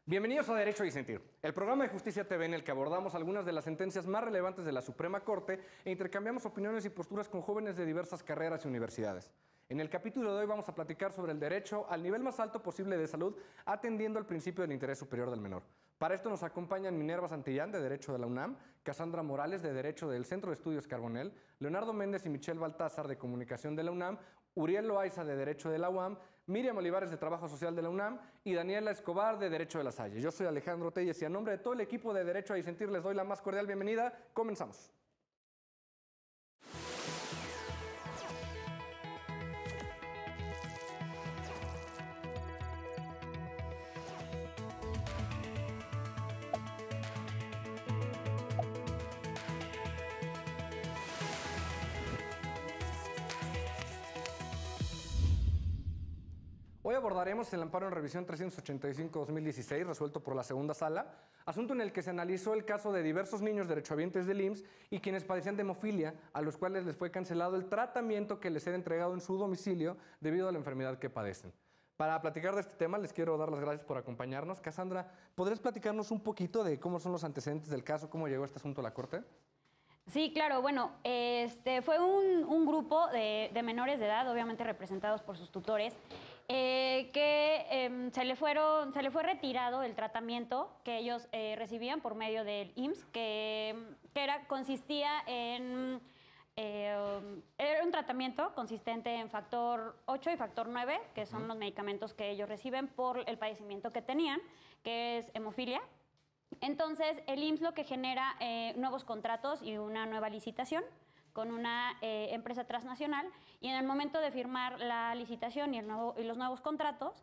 Bienvenidos a Derecho a Disentir, el programa de Justicia TV en el que abordamos algunas de las sentencias más relevantes de la Suprema Corte e intercambiamos opiniones y posturas con jóvenes de diversas carreras y universidades. En el capítulo de hoy vamos a platicar sobre el derecho al nivel más alto posible de salud, atendiendo al principio del interés superior del menor. Para esto nos acompañan Minerva Santillán, de Derecho de la UNAM, Cassandra Morales, de Derecho del Centro de Estudios Carbonell, Leonardo Méndez y Michelle Baltázar, de Comunicación de la UNAM, Uriel Loaiza, de Derecho de la UAM, Miriam Olivares, de Trabajo Social de la UNAM y Daniela Escobar, de Derecho de la Salle. Yo soy Alejandro Telles y a nombre de todo el equipo de Derecho a Disentir les doy la más cordial bienvenida. Comenzamos. Hoy abordaremos el amparo en revisión 385-2016, resuelto por la segunda sala, asunto en el que se analizó el caso de diversos niños derechohabientes del IMSS y quienes padecían de hemofilia, a los cuales les fue cancelado el tratamiento que les era entregado en su domicilio debido a la enfermedad que padecen. Para platicar de este tema, les quiero dar las gracias por acompañarnos. Cassandra, ¿podrías platicarnos un poquito de cómo son los antecedentes del caso, cómo llegó este asunto a la Corte? Sí, claro. Bueno, fue un grupo de menores de edad, obviamente representados por sus tutores, que se le fue retirado el tratamiento que ellos recibían por medio del IMSS, consistía en... era un tratamiento consistente en factor 8 y factor 9, que son los medicamentos que ellos reciben por el padecimiento que tenían, que es hemofilia. Entonces, el IMSS lo que genera nuevos contratos y una nueva licitación con una empresa transnacional, y en el momento de firmar la licitación y los nuevos contratos,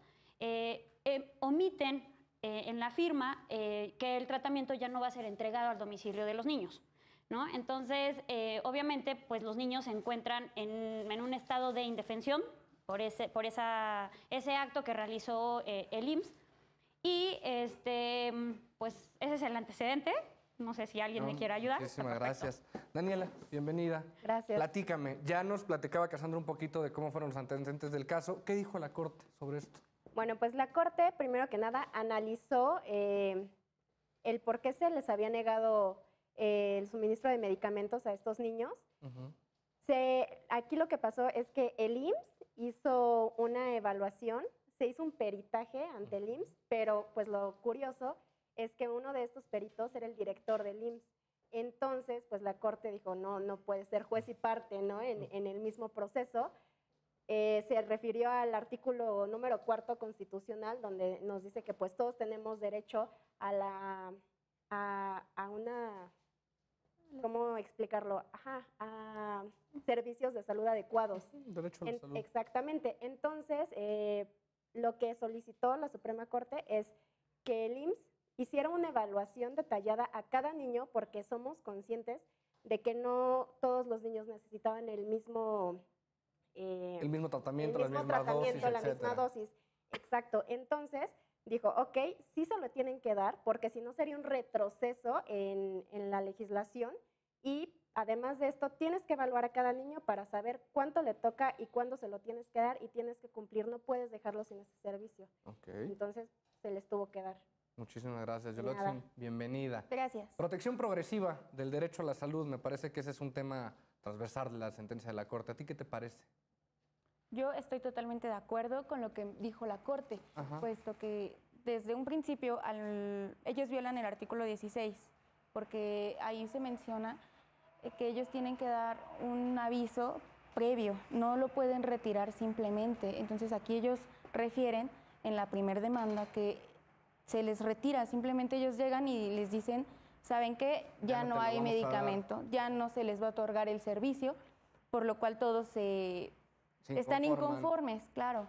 omiten en la firma que el tratamiento ya no va a ser entregado al domicilio de los niños, ¿no? Entonces, obviamente, pues los niños se encuentran en un estado de indefensión por ese acto que realizó el IMSS. Y pues ese es el antecedente. No sé si alguien me quiere ayudar. Muchísimas gracias. Daniela, bienvenida. Gracias. Platícame, ya nos platicaba Cassandra un poquito de cómo fueron los antecedentes del caso. ¿Qué dijo la Corte sobre esto? Bueno, pues la Corte, primero que nada, analizó el por qué se les había negado el suministro de medicamentos a estos niños. Aquí lo que pasó es que el IMSS hizo una evaluación, se hizo un peritaje ante el IMSS, pero pues lo curioso es que uno de estos peritos era el director del IMSS. Entonces, pues la Corte dijo, no puede ser juez y parte, ¿no? En el mismo proceso. Se refirió al artículo número 4 constitucional, donde nos dice que pues todos tenemos derecho a una, ¿cómo explicarlo? A servicios de salud adecuados. Derecho a la salud. Exactamente. Entonces, lo que solicitó la Suprema Corte es que el IMSS hiciera una evaluación detallada a cada niño, porque somos conscientes de que no todos los niños necesitaban el mismo tratamiento, la misma dosis. Exacto. Entonces, dijo, ok, sí se lo tienen que dar, porque si no sería un retroceso en la legislación, y además de esto, tienes que evaluar a cada niño para saber cuánto le toca y cuándo se lo tienes que dar, y tienes que cumplir, no puedes dejarlo sin ese servicio. Okay. Entonces, se les tuvo que dar. Muchísimas gracias. Yolotzin, bienvenida. Gracias. Protección progresiva del derecho a la salud, me parece que ese es un tema transversal de la sentencia de la Corte. ¿A ti qué te parece? Yo estoy totalmente de acuerdo con lo que dijo la Corte, puesto que desde un principio ellos violan el artículo 16, porque ahí se menciona que ellos tienen que dar un aviso previo, no lo pueden retirar simplemente. Entonces aquí ellos refieren en la primera demanda que se les retira, simplemente ellos llegan y les dicen, ¿saben qué? Ya no hay medicamento, ya no se les va a otorgar el servicio, por lo cual todos están inconformes, claro.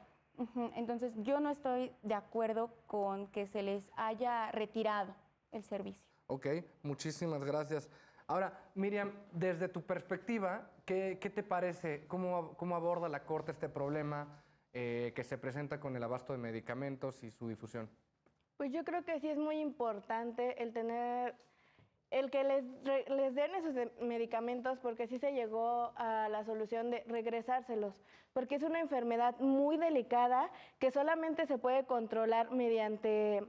Entonces yo no estoy de acuerdo con que se les haya retirado el servicio. Ok, muchísimas gracias. Ahora, Miriam, desde tu perspectiva, ¿qué te parece? ¿Cómo aborda la Corte este problema que se presenta con el abasto de medicamentos y su difusión? Pues yo creo que sí es muy importante el que les den esos medicamentos, porque sí se llegó a la solución de regresárselos, porque es una enfermedad muy delicada que solamente se puede controlar mediante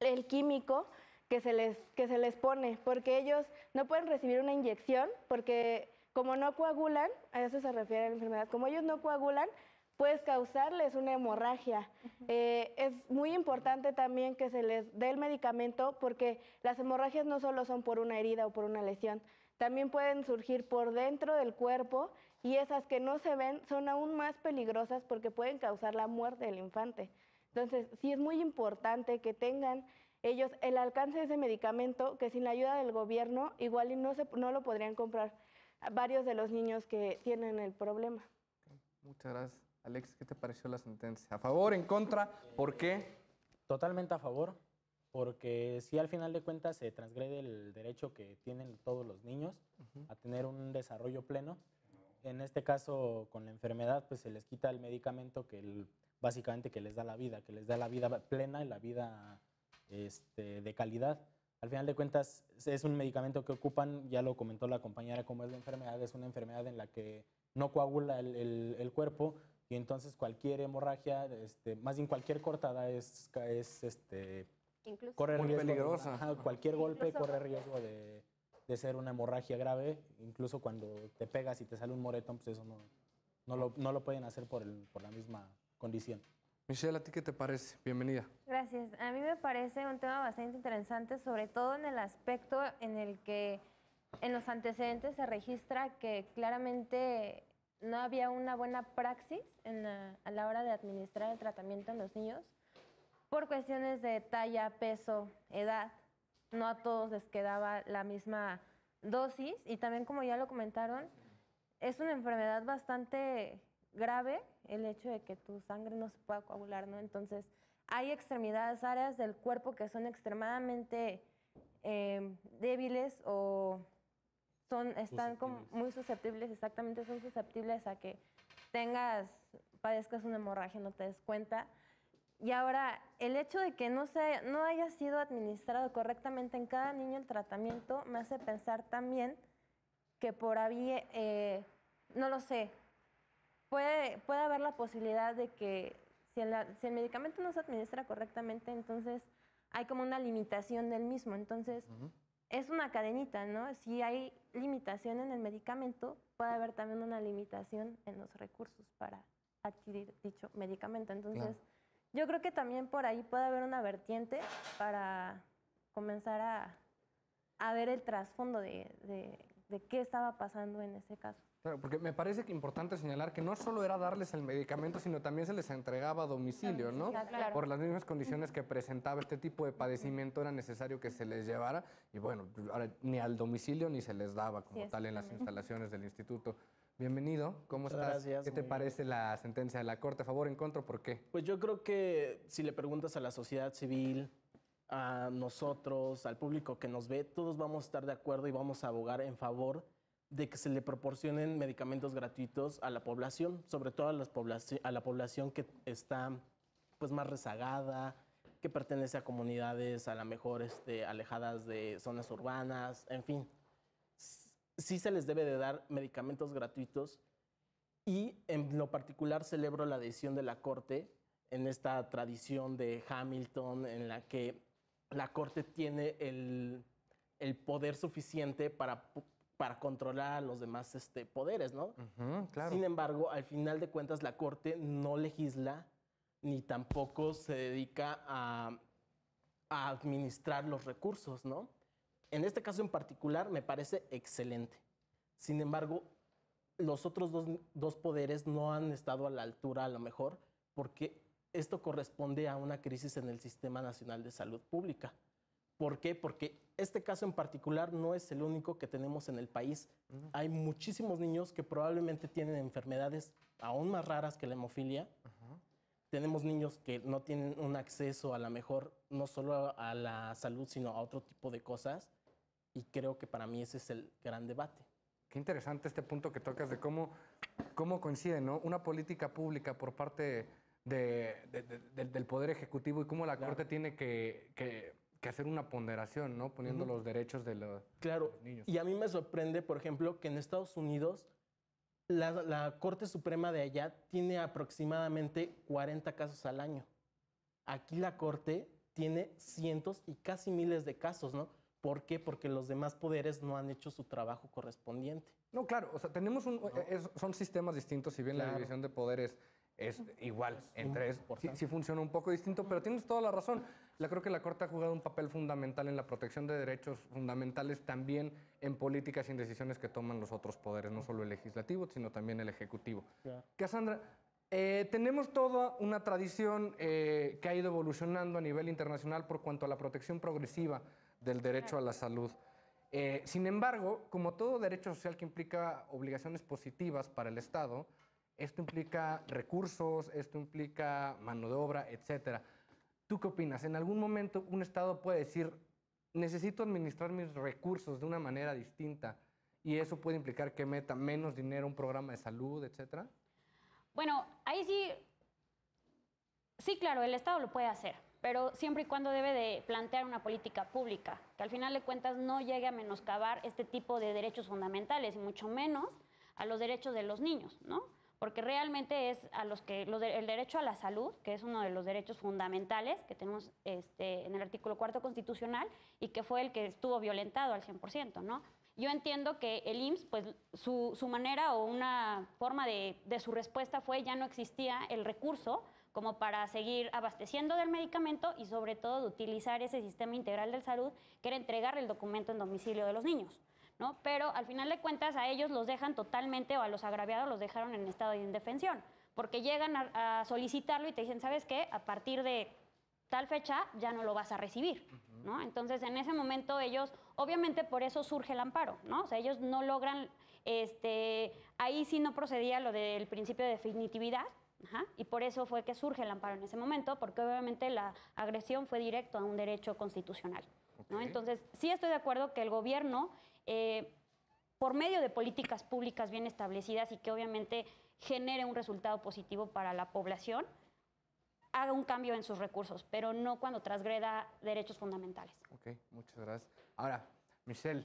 el químico que se les pone, porque ellos no pueden recibir una inyección, porque como no coagulan, a eso se refiere la enfermedad, como ellos no coagulan, puedes causarles una hemorragia. Es muy importante también que se les dé el medicamento, porque las hemorragias no solo son por una herida o por una lesión, también pueden surgir por dentro del cuerpo, y esas que no se ven son aún más peligrosas porque pueden causar la muerte del infante. Entonces, sí es muy importante que tengan ellos el alcance de ese medicamento, que sin la ayuda del gobierno igual y no lo podrían comprar a varios de los niños que tienen el problema. Muchas gracias. Alex, ¿qué te pareció la sentencia? ¿A favor, en contra? ¿Por qué? Totalmente a favor, porque si al final de cuentas se transgrede el derecho que tienen todos los niños a tener un desarrollo pleno. En este caso, con la enfermedad, pues se les quita el medicamento básicamente que les da la vida plena y la vida de calidad. Al final de cuentas, es un medicamento que ocupan, ya lo comentó la compañera, como es la enfermedad, es una enfermedad en la que no coagula el cuerpo, y entonces cualquier hemorragia, más bien cualquier cortada corre muy riesgo peligrosa. cualquier golpe corre riesgo de ser una hemorragia grave. Incluso cuando te pegas y te sale un moretón, pues eso no lo pueden hacer por la misma condición. Michelle, ¿a ti qué te parece? Bienvenida. Gracias. A mí me parece un tema bastante interesante, sobre todo en el aspecto en el que en los antecedentes se registra que claramente no había una buena praxis a la hora de administrar el tratamiento en los niños por cuestiones de talla, peso, edad. No a todos les quedaba la misma dosis, y también, como ya lo comentaron, es una enfermedad bastante grave el hecho de que tu sangre no se pueda coagular, ¿no? Entonces, hay extremidades, áreas del cuerpo que son extremadamente débiles o están como muy susceptibles, exactamente, son susceptibles a que padezcas una hemorragia, no te des cuenta. Y ahora, el hecho de que no haya sido administrado correctamente en cada niño el tratamiento me hace pensar también que por ahí, no lo sé, puede haber la posibilidad de que si el medicamento no se administra correctamente, entonces hay como una limitación del mismo. Entonces, es una cadenita, ¿no? Si hay limitación en el medicamento, puede haber también una limitación en los recursos para adquirir dicho medicamento. Entonces, yo creo que también por ahí puede haber una vertiente para comenzar a ver el trasfondo de qué estaba pasando en ese caso. Claro, porque me parece que importante señalar que no solo era darles el medicamento, sino también se les entregaba a domicilio, ¿no? Claro. Por las mismas condiciones que presentaba este tipo de padecimiento, era necesario que se les llevara, y bueno, ahora ni al domicilio ni se les daba como tal en las instalaciones del instituto. Bienvenido, ¿cómo estás? Gracias. ¿Qué te parece la sentencia de la Corte? ¿A favor, en contra, por qué? Pues yo creo que si le preguntas a la sociedad civil, a nosotros, al público que nos ve, todos vamos a estar de acuerdo y vamos a abogar en favor de que se le proporcionen medicamentos gratuitos a la población, sobre todo a la población que está pues más rezagada, que pertenece a comunidades a lo mejor alejadas de zonas urbanas, en fin. Sí se les debe de dar medicamentos gratuitos, y en lo particular celebro la decisión de la Corte en esta tradición de Hamilton en la que la Corte tiene el poder suficiente para controlar a los demás poderes, ¿no? Claro. Sin embargo, al final de cuentas, la Corte no legisla ni tampoco se dedica a administrar los recursos, ¿no? En este caso en particular me parece excelente. Sin embargo, los otros dos poderes no han estado a la altura, a lo mejor, porque esto corresponde a una crisis en el Sistema Nacional de Salud Pública. ¿Por qué? Porque este caso en particular no es el único que tenemos en el país. Hay muchísimos niños que probablemente tienen enfermedades aún más raras que la hemofilia. Tenemos niños que no tienen un acceso a lo mejor no solo a la salud, sino a otro tipo de cosas. Y creo que para mí ese es el gran debate. Qué interesante este punto que tocas de cómo coincide, ¿no? Una política pública por parte del Poder Ejecutivo, y cómo la Corte tiene que hacer una ponderación, ¿no? Poniendo los derechos de los niños. Y a mí me sorprende, por ejemplo, que en Estados Unidos la Corte Suprema de allá tiene aproximadamente 40 casos al año. Aquí la Corte tiene cientos y casi miles de casos, ¿no? ¿Por qué? Porque los demás poderes no han hecho su trabajo correspondiente. No, claro, o sea, tenemos son sistemas distintos, si bien la Claro. división de poderes es igual, importante. sí funciona un poco distinto, pero tienes toda la razón. Creo que la Corte ha jugado un papel fundamental en la protección de derechos fundamentales, también en políticas y en decisiones que toman los otros poderes, no solo el legislativo, sino también el ejecutivo. Claro. Cassandra, tenemos toda una tradición que ha ido evolucionando a nivel internacional por cuanto a la protección progresiva del derecho a la salud. Sin embargo, como todo derecho social que implica obligaciones positivas para el Estado, esto implica recursos, esto implica mano de obra, etcétera. ¿Tú qué opinas? ¿En algún momento un Estado puede decir, necesito administrar mis recursos de una manera distinta y eso puede implicar que meta menos dinero a un programa de salud, etcétera? Bueno, ahí sí, claro, el Estado lo puede hacer, pero siempre y cuando debe de plantear una política pública, que al final de cuentas no llegue a menoscabar este tipo de derechos fundamentales y mucho menos a los derechos de los niños, ¿no? Porque realmente es a los que el derecho a la salud, que es uno de los derechos fundamentales que tenemos en el artículo 4 constitucional y que fue el que estuvo violentado al 100%, ¿no? Yo entiendo que el IMSS, pues su manera o una forma de su respuesta fue ya no existía el recurso como para seguir abasteciendo del medicamento y sobre todo de utilizar ese sistema integral de salud que era entregar el documento en domicilio de los niños, ¿no? Pero al final de cuentas a ellos los dejan totalmente, o a los agraviados los dejaron en estado de indefensión, porque llegan a solicitarlo y te dicen, ¿sabes qué? A partir de tal fecha ya no lo vas a recibir, ¿no? Entonces en ese momento ellos, obviamente por eso surge el amparo, ¿no? O sea, ellos no logran, ahí sí no procedía lo del principio de definitividad, y por eso fue que surge el amparo en ese momento, porque obviamente la agresión fue directo a un derecho constitucional, ¿no? Entonces sí estoy de acuerdo que el gobierno, por medio de políticas públicas bien establecidas y que obviamente genere un resultado positivo para la población, haga un cambio en sus recursos, pero no cuando transgreda derechos fundamentales. Ok, muchas gracias. Ahora, Michelle,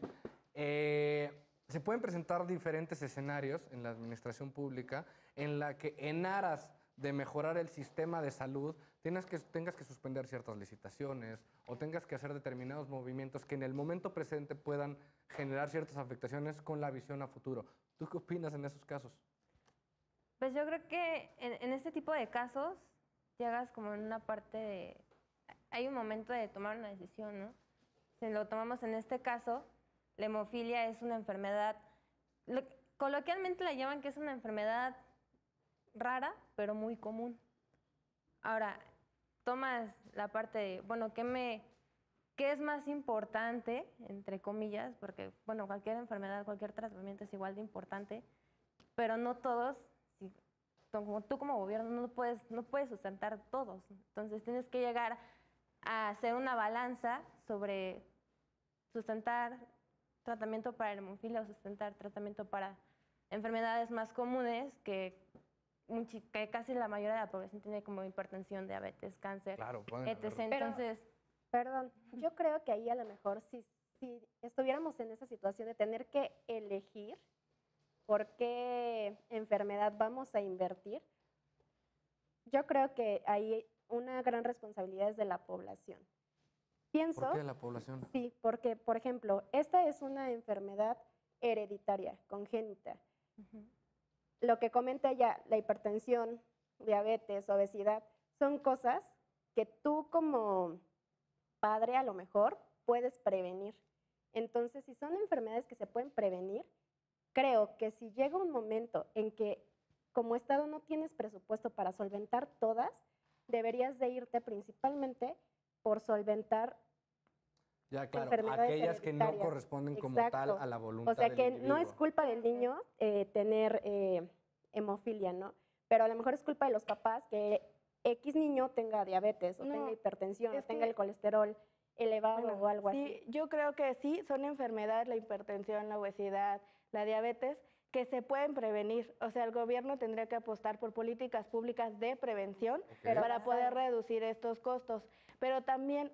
se pueden presentar diferentes escenarios en la administración pública en la que en aras de mejorar el sistema de salud tengas que suspender ciertas licitaciones o tengas que hacer determinados movimientos que en el momento presente puedan generar ciertas afectaciones con la visión a futuro. ¿Tú qué opinas en esos casos? Pues yo creo que en este tipo de casos llegas como en una parte de... Hay un momento de tomar una decisión, ¿no? Si lo tomamos en este caso, la hemofilia es una enfermedad, coloquialmente la llaman que es una enfermedad rara, pero muy común. Ahora, tomas la parte de, bueno, ¿qué es más importante, entre comillas? Porque, bueno, cualquier enfermedad, cualquier tratamiento es igual de importante, pero no todos, como tú como gobierno no puedes sustentar todos. Entonces tienes que llegar a hacer una balanza sobre sustentar tratamiento para la hemofilia o sustentar tratamiento para enfermedades más comunes que casi la mayoría de la población tiene, como hipertensión, diabetes, cáncer, Claro, etc. Entonces, Perdón, yo creo que ahí a lo mejor si estuviéramos en esa situación de tener que elegir por qué enfermedad vamos a invertir, yo creo que ahí una gran responsabilidad es de la población. Pienso, ¿Por qué la población? sí, porque, por ejemplo, esta es una enfermedad hereditaria, congénita. Lo que comenta ella, la hipertensión, diabetes, obesidad, son cosas que tú como padre a lo mejor puedes prevenir. Entonces, si son enfermedades que se pueden prevenir, creo que si llega un momento en que como Estado no tienes presupuesto para solventar todas, deberías de irte principalmente por solventar Ya, claro, enfermedades aquellas que no hereditarias. corresponden como Exacto. tal a la voluntad O sea, del que no individuo. es culpa del niño tener hemofilia, ¿no? Pero a lo mejor es culpa de los papás que X niño tenga diabetes o No, tenga hipertensión o es tenga que- el colesterol elevado Bueno, o algo sí, así. yo creo que sí, son enfermedades, la hipertensión, la obesidad, la diabetes, que se pueden prevenir. O sea, el gobierno tendría que apostar por políticas públicas de prevención para poder reducir estos costos. Pero también,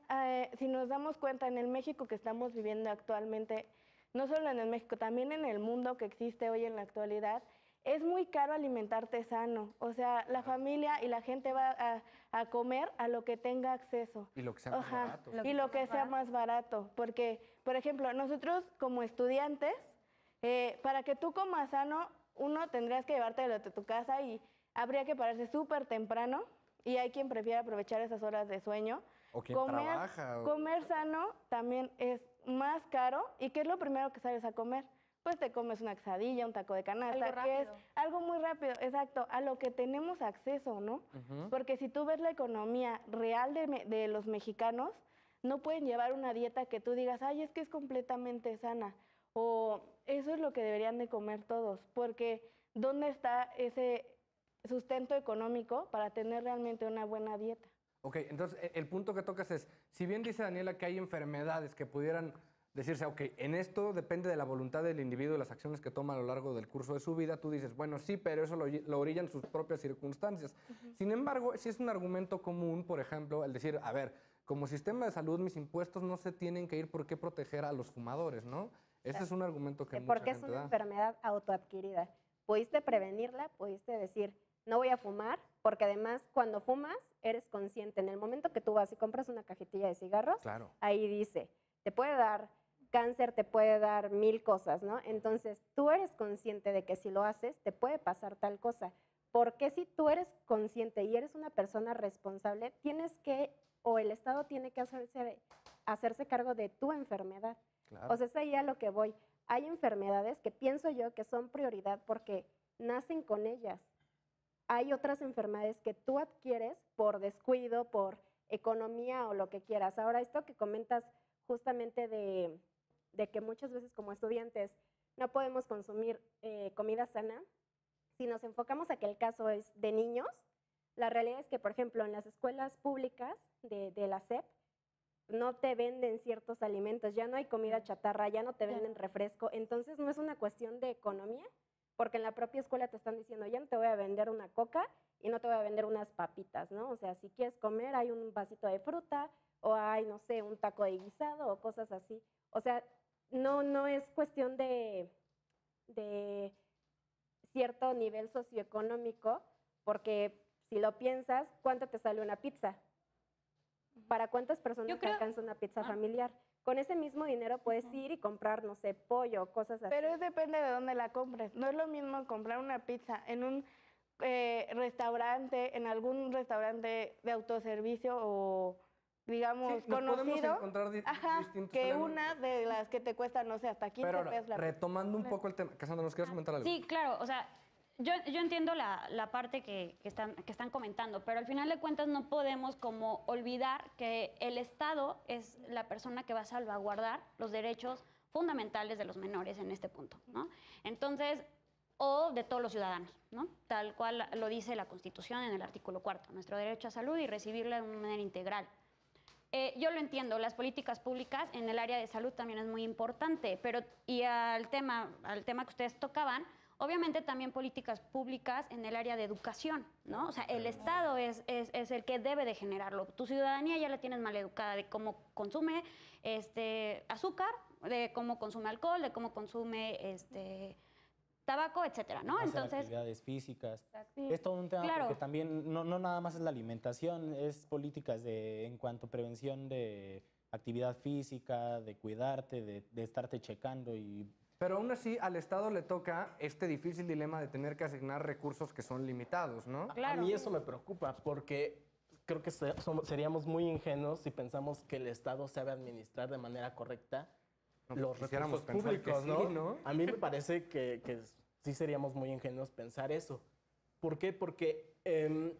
si nos damos cuenta, en el México que estamos viviendo actualmente, no solo en el México, también en el mundo que existe hoy en la actualidad, es muy caro alimentarte sano. O sea, la familia y la gente va a comer a lo que tenga acceso. Y lo que sea más barato. Y lo que sea más barato. Porque, por ejemplo, nosotros como estudiantes, para que tú comas sano, uno tendrías que llevártelo de tu casa y habría que pararse súper temprano. Y hay quien prefiere aprovechar esas horas de sueño. O quien trabaja. Comer sano también es más caro. ¿Y qué es lo primero que sales a comer? Pues te comes una quesadilla, un taco de canasta, Algo que es rápido. algo muy rápido, exacto, a lo que tenemos acceso, ¿no? Porque si tú ves la economía real de los mexicanos, no pueden llevar una dieta que tú digas, ay, es que es completamente sana. O eso es lo que deberían de comer todos, porque ¿dónde está ese sustento económico para tener realmente una buena dieta? Ok, entonces el punto que tocas es, si bien dice Daniela que hay enfermedades que pudieran decirse, ok, en esto depende de la voluntad del individuo y las acciones que toma a lo largo del curso de su vida, tú dices, bueno, sí, pero eso lo orillan sus propias circunstancias. Sin embargo, si es un argumento común, por ejemplo, el decir, a ver, como sistema de salud, mis impuestos no se tienen que ir por qué proteger a los fumadores, ¿no? Ese es un argumento que mucha Porque es gente una da. enfermedad autoadquirida. Pudiste prevenirla, pudiste decir, no voy a fumar, porque además cuando fumas eres consciente. En el momento que tú vas y compras una cajetilla de cigarros, Claro. ahí dice, te puede dar cáncer, te puede dar 1000 cosas, ¿no? Entonces tú eres consciente de que si lo haces te puede pasar tal cosa. Porque si tú eres consciente y eres una persona responsable, tienes que, o el Estado tiene que hacerse cargo de tu enfermedad. Claro. O sea, es ahí a lo que voy. Hay enfermedades que pienso yo que son prioridad porque nacen con ellas. Hay otras enfermedades que tú adquieres por descuido, por economía o lo que quieras. Ahora, esto que comentas justamente de que muchas veces como estudiantes no podemos consumir comida sana, si nos enfocamos a que el caso es de niños, la realidad es que, por ejemplo, en las escuelas públicas de la SEP, no te venden ciertos alimentos, ya no hay comida chatarra, ya no te venden refresco, entonces no es una cuestión de economía, porque en la propia escuela te están diciendo, ya no te voy a vender una coca y no te voy a vender unas papitas, ¿no? O sea, si quieres comer, hay un vasito de fruta o hay, no sé, un taco de guisado o cosas así. O sea, no es cuestión de cierto nivel socioeconómico, porque si lo piensas, ¿cuánto te sale una pizza? ¿Para cuántas personas te alcanza una pizza familiar? Con ese mismo dinero puedes ir y comprar, no sé, pollo, cosas así. Pero depende de dónde la compres. No es lo mismo comprar una pizza en un restaurante, en algún restaurante de autoservicio o, digamos, Sí, nos podemos conocido, encontrar distintos que elementos. una de las que te cuesta, no sé, hasta 15 Pero ahora, pesos la retomando un poco el tema, Cassandra, ¿nos quieres comentar algo? Sí, claro, o sea, yo entiendo la parte que están comentando, pero al final de cuentas no podemos como olvidar que el Estado es la persona que va a salvaguardar los derechos fundamentales de los menores en este punto, ¿no? Entonces, o de todos los ciudadanos, ¿no? Tal cual lo dice la Constitución en el artículo 4, nuestro derecho a salud y recibirla de una manera integral. Yo lo entiendo, las políticas públicas en el área de salud también es muy importante, pero y al tema que ustedes tocaban, obviamente también políticas públicas en el área de educación, ¿no? O sea, el Estado es el que debe de generarlo. Tu ciudadanía ya la tienes mal educada de cómo consume azúcar, de cómo consume alcohol, de cómo consume tabaco, etcétera, ¿no? Hacer Entonces, actividades físicas. Sí. Es todo un tema Claro. porque también no nada más es la alimentación, es políticas en cuanto a prevención de actividad física, de cuidarte, de estarte checando y Pero aún así, al Estado le toca este difícil dilema de tener que asignar recursos que son limitados, ¿no? Claro. A mí eso me preocupa porque creo que seríamos muy ingenuos si pensamos que el Estado sabe administrar de manera correcta No, los quisiéramos recursos pensar que públicos, sí, ¿no? ¿no? A mí me parece que sí seríamos muy ingenuos pensar eso. ¿Por qué? Porque en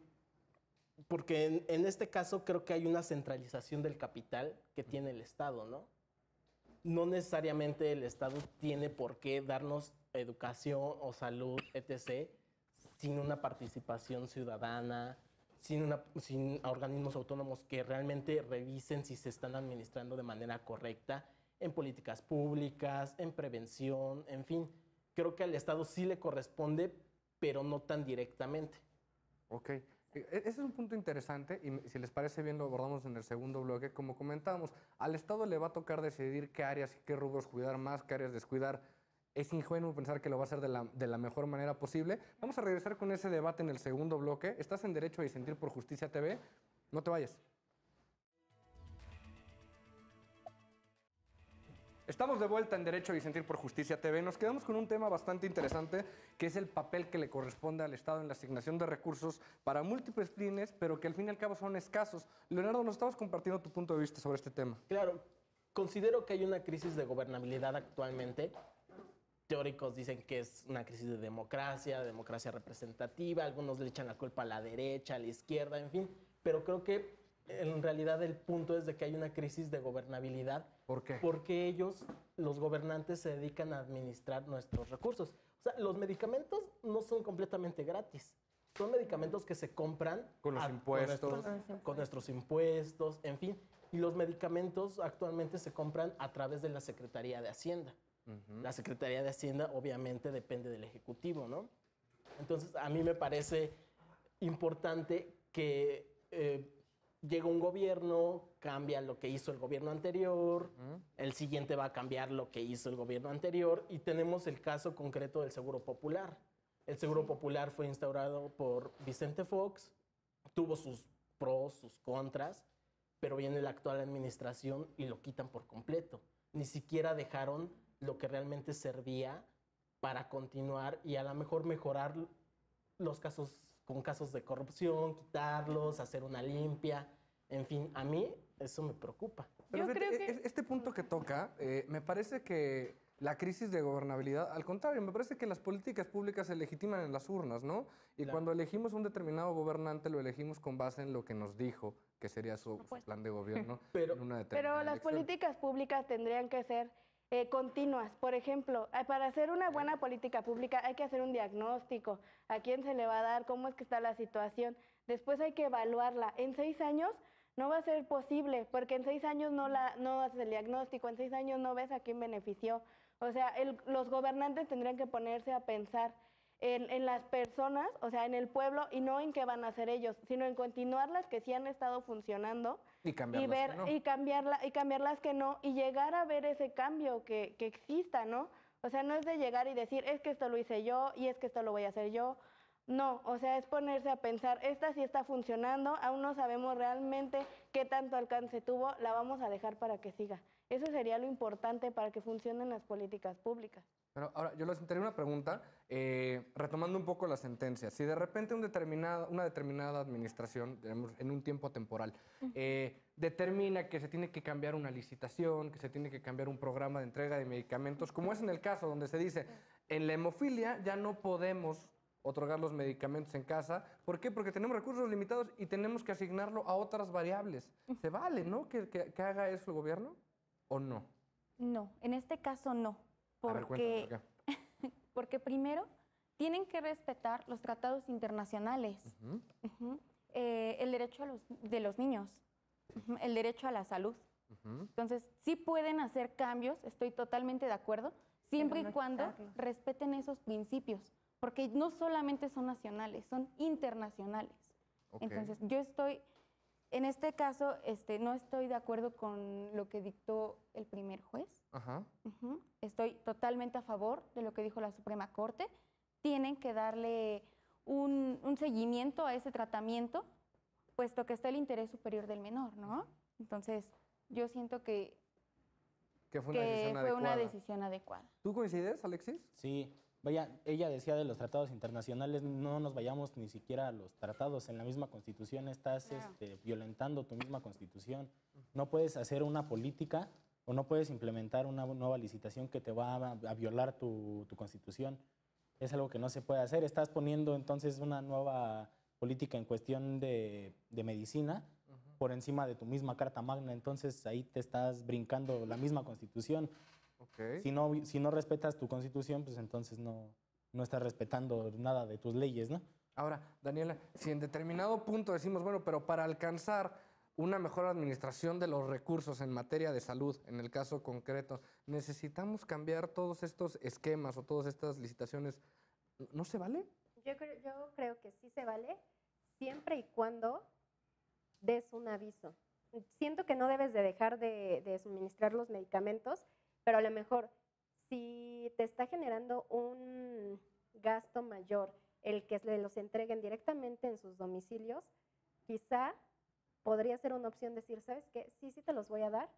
este caso creo que hay una centralización del capital que tiene el Estado, ¿no? No necesariamente el Estado tiene por qué darnos educación o salud, etc., sin una participación ciudadana, sin organismos autónomos que realmente revisen si se están administrando de manera correcta en políticas públicas, en prevención, en fin. Creo que al Estado sí le corresponde, pero no tan directamente. Ok. Ese es un punto interesante y si les parece bien lo abordamos en el segundo bloque. Como comentábamos, al Estado le va a tocar decidir qué áreas y qué rubros cuidar más, qué áreas descuidar. es ingenuo pensar que lo va a hacer de la mejor manera posible. Vamos a regresar con ese debate en el segundo bloque. Estás en Derecho a Disentir por Justicia TV. No te vayas. Estamos de vuelta en Derecho a Disentir por Justicia TV. Nos quedamos con un tema bastante interesante, que es el papel que le corresponde al Estado en la asignación de recursos para múltiples fines, pero que al fin y al cabo son escasos. Leonardo, nos estabas compartiendo tu punto de vista sobre este tema. Claro, considero que hay una crisis de gobernabilidad actualmente. Teóricos dicen que es una crisis de democracia representativa, algunos le echan la culpa a la derecha, a la izquierda, en fin, pero creo que en realidad el punto es de que hay una crisis de gobernabilidad. ¿Por qué? Porque ellos, los gobernantes, se dedican a administrar nuestros recursos. O sea, los medicamentos no son completamente gratis. Son medicamentos que se compran con los impuestos. Con nuestros impuestos, en fin. Y los medicamentos actualmente se compran a través de la Secretaría de Hacienda. La Secretaría de Hacienda obviamente depende del Ejecutivo, ¿no? Entonces, a mí me parece importante que llega un gobierno, cambia lo que hizo el gobierno anterior, el siguiente va a cambiar lo que hizo el gobierno anterior, y tenemos el caso concreto del Seguro Popular. El Seguro Popular fue instaurado por Vicente Fox, tuvo sus pros, sus contras, pero viene la actual administración y lo quitan por completo. Ni siquiera dejaron lo que realmente servía para continuar y a lo mejor mejorar los casos con casos de corrupción, quitarlos, hacer una limpia. En fin, a mí eso me preocupa. Pero fíjate, este punto que toca, me parece que la crisis de gobernabilidad, al contrario, me parece que las políticas públicas se legitiman en las urnas, ¿no? Y Claro. cuando elegimos un determinado gobernante, lo elegimos con base en lo que nos dijo que sería su plan de gobierno en una determinada Pero las elección. políticas públicas tendrían que ser continuas. Por ejemplo, para hacer una buena política pública hay que hacer un diagnóstico. ¿A quién se le va a dar? ¿Cómo es que está la situación? Después hay que evaluarla. En 6 años no va a ser posible, porque en 6 años no haces el diagnóstico, en 6 años no ves a quién benefició. O sea, los gobernantes tendrían que ponerse a pensar en las personas, o sea, en el pueblo, y no en qué van a hacer ellos, sino en continuar las que sí han estado funcionando Y cambiar y las ver que no. y cambiar las que no, y llegar a ver ese cambio que exista, ¿no? O sea, no es de llegar y decir, es que esto lo hice yo y es que esto lo voy a hacer yo. No, o sea, es ponerse a pensar, esta sí está funcionando, aún no sabemos realmente qué tanto alcance tuvo, la vamos a dejar para que siga. Eso sería lo importante para que funcionen las políticas públicas. Pero ahora, yo les tenía una pregunta, retomando un poco la sentencia. Si de repente una determinada administración, digamos, en un tiempo temporal, determina que se tiene que cambiar una licitación, que se tiene que cambiar un programa de entrega de medicamentos, como es en el caso donde se dice, en la hemofilia ya no podemos otorgar los medicamentos en casa. ¿Por qué? Porque tenemos recursos limitados y tenemos que asignarlo a otras variables. ¿Se vale, no, que haga eso el gobierno o no? No, en este caso no. A ver, cuéntame, ¿por qué? Porque primero tienen que respetar los tratados internacionales, el derecho de los niños, el derecho a la salud. Entonces, sí pueden hacer cambios, estoy totalmente de acuerdo, siempre y cuando respeten esos principios, porque no solamente son nacionales, son internacionales. Entonces, yo estoy, en este caso, no estoy de acuerdo con lo que dictó el primer juez. Estoy totalmente a favor de lo que dijo la Suprema Corte. Tienen que darle un seguimiento a ese tratamiento, puesto que está el interés superior del menor, ¿no? Entonces, yo siento que fue una decisión adecuada. ¿Tú coincides, Alexis? Sí, vaya, ella decía de los tratados internacionales, no nos vayamos ni siquiera a los tratados. En la misma Constitución estás violentando tu misma Constitución. No puedes hacer una política o no puedes implementar una nueva licitación que te va a violar tu Constitución. Es algo que no se puede hacer. Estás poniendo entonces una nueva política en cuestión de medicina por encima de tu misma Carta Magna. Entonces ahí te estás brincando la misma Constitución. Si no respetas tu Constitución, pues entonces no estás respetando nada de tus leyes, ¿no? Ahora, Daniela, si en determinado punto decimos, bueno, pero para alcanzar una mejor administración de los recursos en materia de salud, en el caso concreto, necesitamos cambiar todos estos esquemas o todas estas licitaciones, ¿no se vale? Yo creo que sí se vale, siempre y cuando des un aviso. Siento que no debes de dejar de suministrar los medicamentos, pero a lo mejor si te está generando un gasto mayor el que se los entreguen directamente en sus domicilios, quizá podría ser una opción decir, ¿sabes qué? Sí, sí te los voy a dar,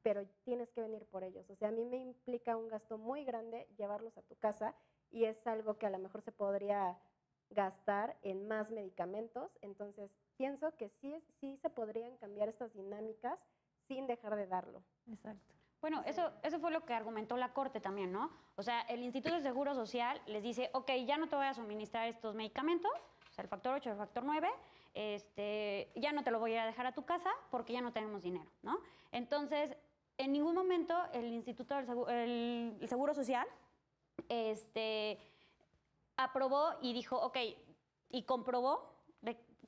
pero tienes que venir por ellos. O sea, a mí me implica un gasto muy grande llevarlos a tu casa y es algo que a lo mejor se podría gastar en más medicamentos. Entonces, pienso que sí se podrían cambiar estas dinámicas sin dejar de darlo. Exacto. Bueno, eso fue lo que argumentó la Corte también, ¿no? O sea, el Instituto de Seguro Social les dice, ok, ya no te voy a suministrar estos medicamentos, o sea, el factor 8, el factor 9, ya no te lo voy a dejar a tu casa porque ya no tenemos dinero, ¿no? Entonces, en ningún momento el Instituto del el Seguro Social aprobó y dijo, ok, y comprobó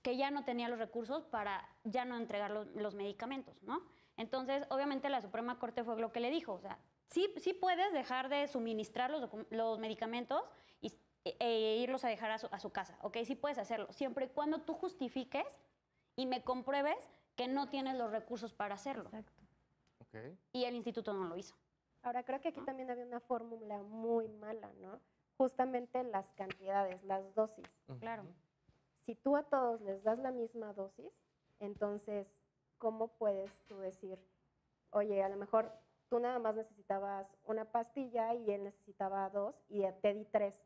que ya no tenía los recursos para ya no entregar los medicamentos, ¿no? Entonces, obviamente, la Suprema Corte fue lo que le dijo, o sea, sí puedes dejar de suministrar los medicamentos e irlos a dejar a su casa, ¿ok? Sí puedes hacerlo, siempre y cuando tú justifiques y me compruebes que no tienes los recursos para hacerlo. Exacto. Okay. Y el instituto no lo hizo. Ahora, creo que aquí también había una fórmula muy mala, ¿no? Justamente las cantidades, las dosis. Claro. Si tú a todos les das la misma dosis, entonces, ¿cómo puedes tú decir, oye, a lo mejor tú nada más necesitabas una pastilla y él necesitaba 2 y te di 3?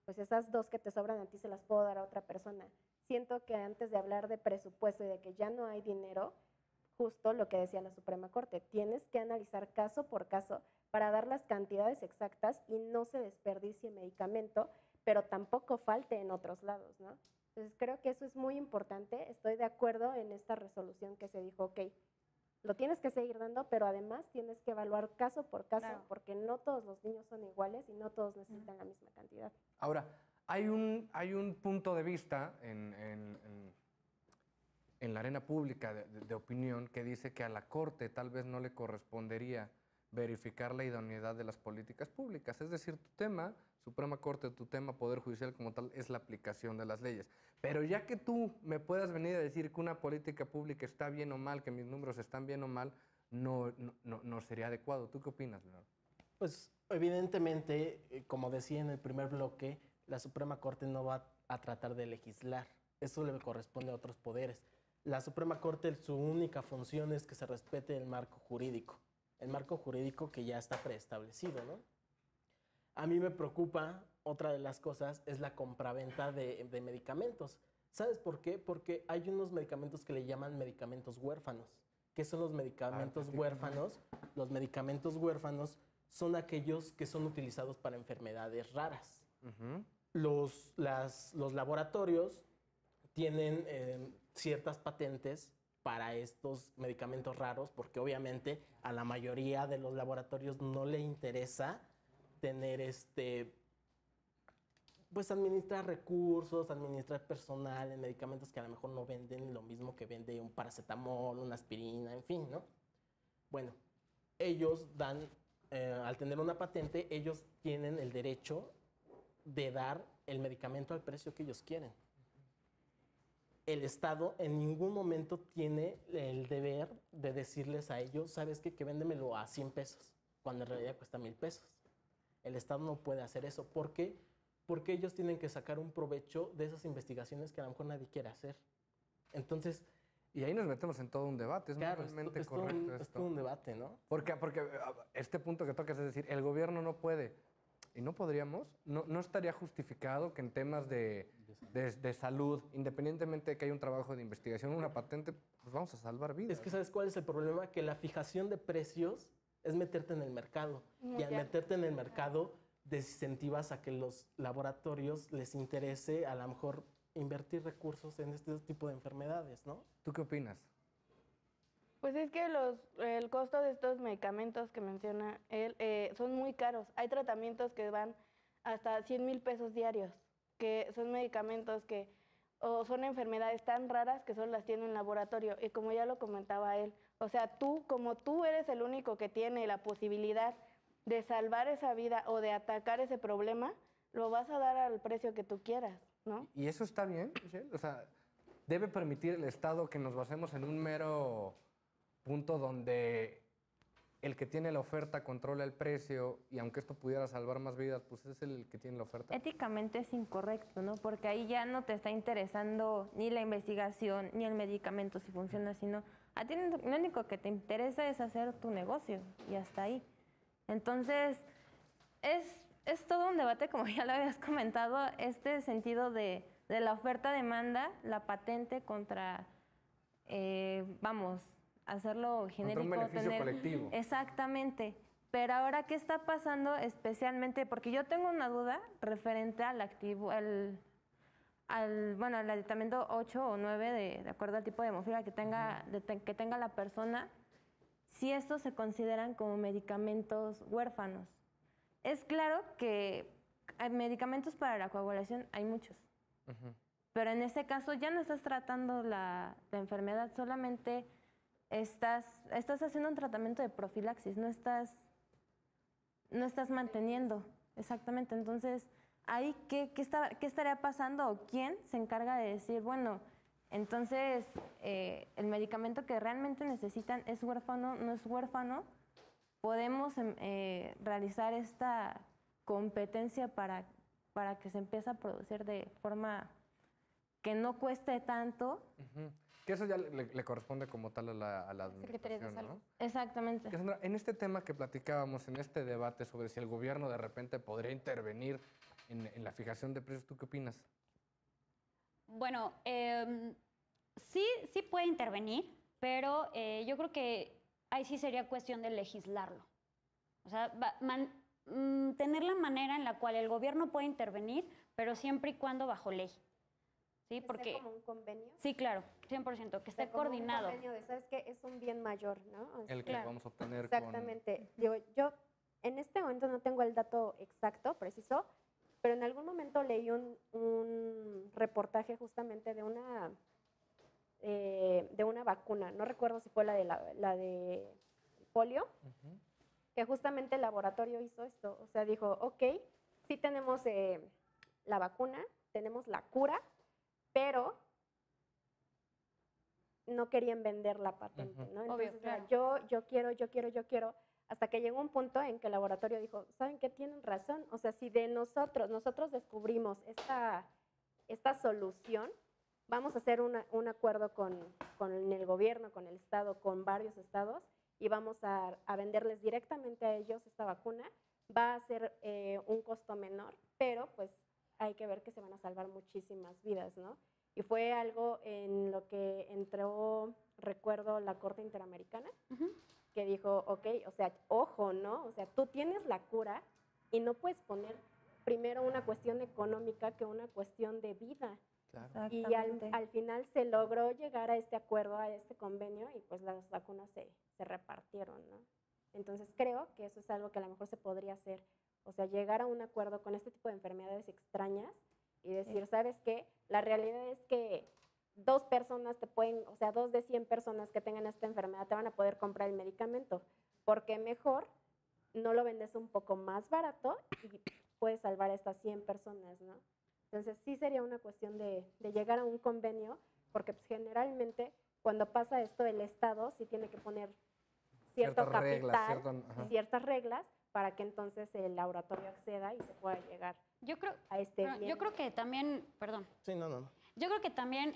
Pues esas 2 que te sobran a ti se las puedo dar a otra persona. Siento que antes de hablar de presupuesto y de que ya no hay dinero, justo lo que decía la Suprema Corte, tienes que analizar caso por caso para dar las cantidades exactas y no se desperdicie medicamento, pero tampoco falte en otros lados, ¿no? Entonces creo que eso es muy importante. Estoy de acuerdo en esta resolución que se dijo, ok, lo tienes que seguir dando, pero además tienes que evaluar caso por caso, Claro. porque no todos los niños son iguales y no todos necesitan la misma cantidad. Ahora, hay un punto de vista en la arena pública de opinión que dice que a la Corte tal vez no le correspondería verificar la idoneidad de las políticas públicas. Es decir, tu tema, Suprema Corte, tu tema, Poder Judicial como tal, es la aplicación de las leyes. Pero ya que tú me puedas venir a decir que una política pública está bien o mal, que mis números están bien o mal, no sería adecuado. ¿Tú qué opinas, Leonardo? Pues evidentemente, como decía en el primer bloque, la Suprema Corte no va a tratar de legislar. Eso le corresponde a otros poderes. La Suprema Corte, su única función es que se respete el marco jurídico que ya está preestablecido, ¿no? A mí me preocupa, otra de las cosas, es la compraventa de medicamentos. ¿Sabes por qué? Porque hay unos medicamentos que le llaman medicamentos huérfanos. ¿Qué son los medicamentos huérfanos? Los medicamentos huérfanos son aquellos que son utilizados para enfermedades raras. Los laboratorios tienen ciertas patentes para estos medicamentos raros, porque obviamente a la mayoría de los laboratorios no le interesa tener pues administrar recursos, administrar personal en medicamentos que a lo mejor no venden lo mismo que vende un paracetamol, una aspirina, en fin, ¿no? Bueno, ellos dan, al tener una patente, ellos tienen el derecho de dar el medicamento al precio que ellos quieren. El Estado en ningún momento tiene el deber de decirles a ellos, ¿sabes qué? Que véndemelo a 100 pesos, cuando en realidad cuesta 1,000 pesos. El Estado no puede hacer eso. ¿Por qué? Porque ellos tienen que sacar un provecho de esas investigaciones que a lo mejor nadie quiere hacer. Entonces... Y ahí nos metemos en todo un debate. Es claro, moralmente es correcto todo un debate, ¿no? Porque este punto que tocas es decir, el gobierno no puede. ¿Y no podríamos? ¿No estaría justificado que en temas de salud, independientemente de que haya un trabajo de investigación, una patente, pues vamos a salvar vidas? Es que ¿sabes cuál es el problema? Que la fijación de precios es meterte en el mercado. Y al meterte en el mercado, desincentivas a que los laboratorios les interese a lo mejor invertir recursos en este tipo de enfermedades, ¿no? ¿Tú qué opinas? Pues es que el costo de estos medicamentos que menciona él son muy caros. Hay tratamientos que van hasta 100,000 pesos diarios, que son medicamentos que o son enfermedades tan raras que solo las tiene un laboratorio. Y como ya lo comentaba él, o sea, como tú eres el único que tiene la posibilidad de salvar esa vida o de atacar ese problema, lo vas a dar al precio que tú quieras, ¿no? ¿Y eso está bien, Michelle? O sea, ¿debe permitir el Estado que nos basemos en un mero punto donde el que tiene la oferta controla el precio y aunque esto pudiera salvar más vidas, pues es el que tiene la oferta. Éticamente es incorrecto, ¿no? Porque ahí ya no te está interesando ni la investigación ni el medicamento si funciona, sino a ti lo único que te interesa es hacer tu negocio y hasta ahí. Entonces, es todo un debate, como ya lo habías comentado, este sentido de la oferta-demanda, la patente contra, hacerlo genérico. Contra un beneficio colectivo. Exactamente. Pero ahora, ¿qué está pasando especialmente? Porque yo tengo una duda referente al activo, al aditamento 8 o 9, de acuerdo al tipo de hemofilia que tenga, que tenga la persona, si estos se consideran como medicamentos huérfanos. Es claro que hay medicamentos para la coagulación hay muchos, pero en este caso ya no estás tratando la enfermedad, solamente estás haciendo un tratamiento de profilaxis, no estás manteniendo. Exactamente. Entonces, ahí, ¿qué estaría pasando o quién se encarga de decir, bueno, entonces el medicamento que realmente necesitan es huérfano, no es huérfano? Podemos realizar esta competencia para que se empiece a producir de forma que no cueste tanto. Que eso ya le corresponde como tal a la administración, ¿no? Exactamente. Cassandra, en este tema que platicábamos, en este debate sobre si el gobierno de repente podría intervenir en la fijación de precios, ¿tú qué opinas? Bueno, sí puede intervenir, pero yo creo que ahí sí sería cuestión de legislarlo. O sea, tener la manera en la cual el gobierno puede intervenir, pero siempre y cuando bajo ley. ¿Sí? Porque, ¿sea como un convenio? Sí, claro, 100%, que esté como coordinado. Un convenio de, ¿sabes qué? Es un bien mayor, ¿no? O sea, El que vamos a obtener exactamente. Digo, yo en este momento no tengo el dato exacto, preciso, pero en algún momento leí un reportaje justamente de una vacuna. No recuerdo si fue la de polio, que justamente el laboratorio hizo esto. O sea, dijo, ok, sí tenemos la vacuna, tenemos la cura, pero no querían vender la patente, ¿no? Obvio, Entonces, claro. yo quiero, hasta que llegó un punto en que el laboratorio dijo, ¿saben qué? Tienen razón. O sea, si de nosotros descubrimos esta solución, vamos a hacer un acuerdo con el gobierno, con el estado, con varios estados, y vamos a venderles directamente a ellos esta vacuna. Va a ser un costo menor, pero pues hay que ver que se van a salvar muchísimas vidas, ¿no? Y fue algo en lo que entró, recuerdo, la Corte Interamericana, que dijo, ok, o sea, ojo, ¿no? O sea, tú tienes la cura y no puedes poner primero una cuestión económica que una cuestión de vida. Claro. Y al final se logró llegar a este acuerdo, a este convenio, y pues las vacunas se repartieron, ¿no? Entonces creo que eso es algo que a lo mejor se podría hacer. O sea, llegar a un acuerdo con este tipo de enfermedades extrañas y decir, ¿sabes qué? La realidad es que 2 personas te pueden, o sea, 2 de 100 personas que tengan esta enfermedad te van a poder comprar el medicamento, porque mejor no lo vendes un poco más barato y puedes salvar a estas 100 personas, ¿no? Entonces sí sería una cuestión de llegar a un convenio, porque pues, generalmente cuando pasa esto el Estado sí tiene que poner cierto capital, ciertas reglas, para que entonces el laboratorio acceda y se pueda llegar a este bien. Yo creo que también, perdón. Sí, no. Yo creo que también,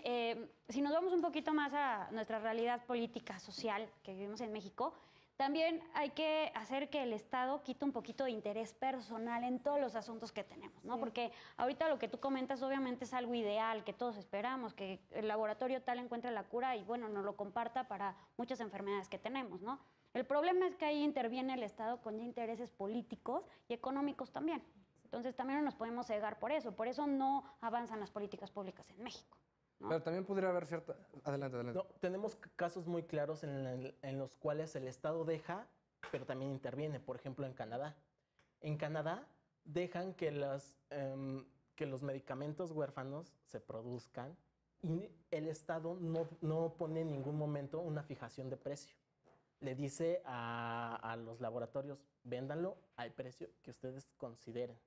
si nos vamos un poquito más a nuestra realidad política, social que vivimos en México, también hay que hacer que el Estado quite un poquito de interés personal en todos los asuntos que tenemos, ¿no? Sí. Porque ahorita lo que tú comentas obviamente es algo ideal, que todos esperamos, que el laboratorio tal encuentre la cura y, bueno, nos lo comparta para muchas enfermedades que tenemos, ¿no? El problema es que ahí interviene el Estado con intereses políticos y económicos también. Entonces también no nos podemos cegar por eso no avanzan las políticas públicas en México, ¿no? Pero también podría haber cierta... Adelante. No, tenemos casos muy claros en los cuales el Estado deja, pero también interviene. Por ejemplo, en Canadá. En Canadá dejan que los medicamentos huérfanos se produzcan y el Estado no pone en ningún momento una fijación de precio. Le dice a los laboratorios, véndanlo al precio que ustedes consideren,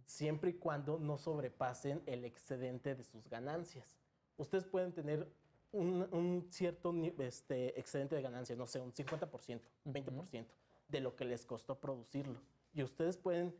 siempre y cuando no sobrepasen el excedente de sus ganancias. Ustedes pueden tener un cierto excedente de ganancias, no sé, un 50%, 20%. de lo que les costó producirlo. Y ustedes pueden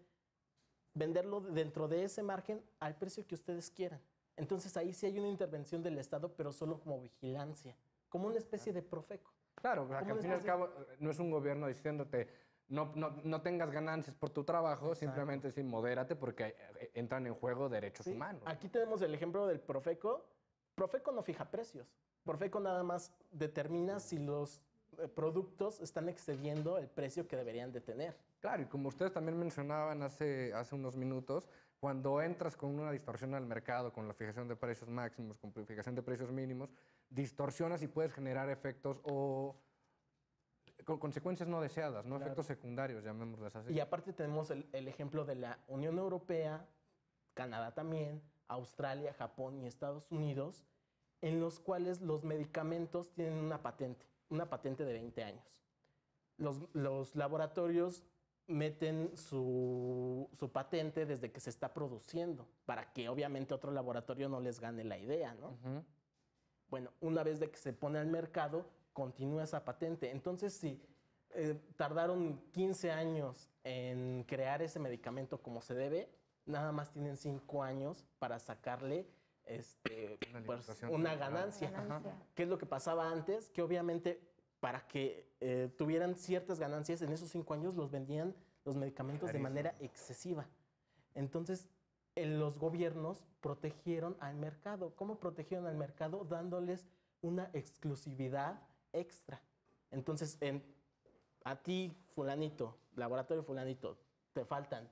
venderlo dentro de ese margen al precio que ustedes quieran. Entonces ahí sí hay una intervención del Estado, pero solo como vigilancia, como una especie de Profeco. Claro, que al fin y al cabo no es un gobierno diciéndote no tengas ganancias por tu trabajo, simplemente sí, modérate porque entran en juego derechos humanos. Aquí tenemos el ejemplo del Profeco. Profeco no fija precios. Profeco nada más determina si los productos están excediendo el precio que deberían de tener. Claro, y como ustedes también mencionaban hace unos minutos, cuando entras con una distorsión al mercado, con la fijación de precios máximos, con fijación de precios mínimos, distorsionas y puedes generar efectos o con consecuencias no deseadas, ¿no? Claro. Efectos secundarios, llamémosles así. Y aparte tenemos el ejemplo de la Unión Europea, Canadá también, Australia, Japón y Estados Unidos, en los cuales los medicamentos tienen una patente de 20 años. Los laboratorios meten su patente desde que se está produciendo, para que obviamente otro laboratorio no les gane la idea, ¿no? Bueno, una vez de que se pone al mercado, continúa esa patente. Entonces, si tardaron 15 años en crear ese medicamento como se debe, nada más tienen 5 años para sacarle una ganancia. ¿Qué es lo que pasaba antes? Que obviamente para que tuvieran ciertas ganancias, en esos 5 años los vendían los medicamentos de manera excesiva. Entonces, los gobiernos protegieron al mercado. ¿Cómo protegieron al mercado? Dándoles una exclusividad extra. Entonces, a ti, fulanito, laboratorio fulanito, te faltan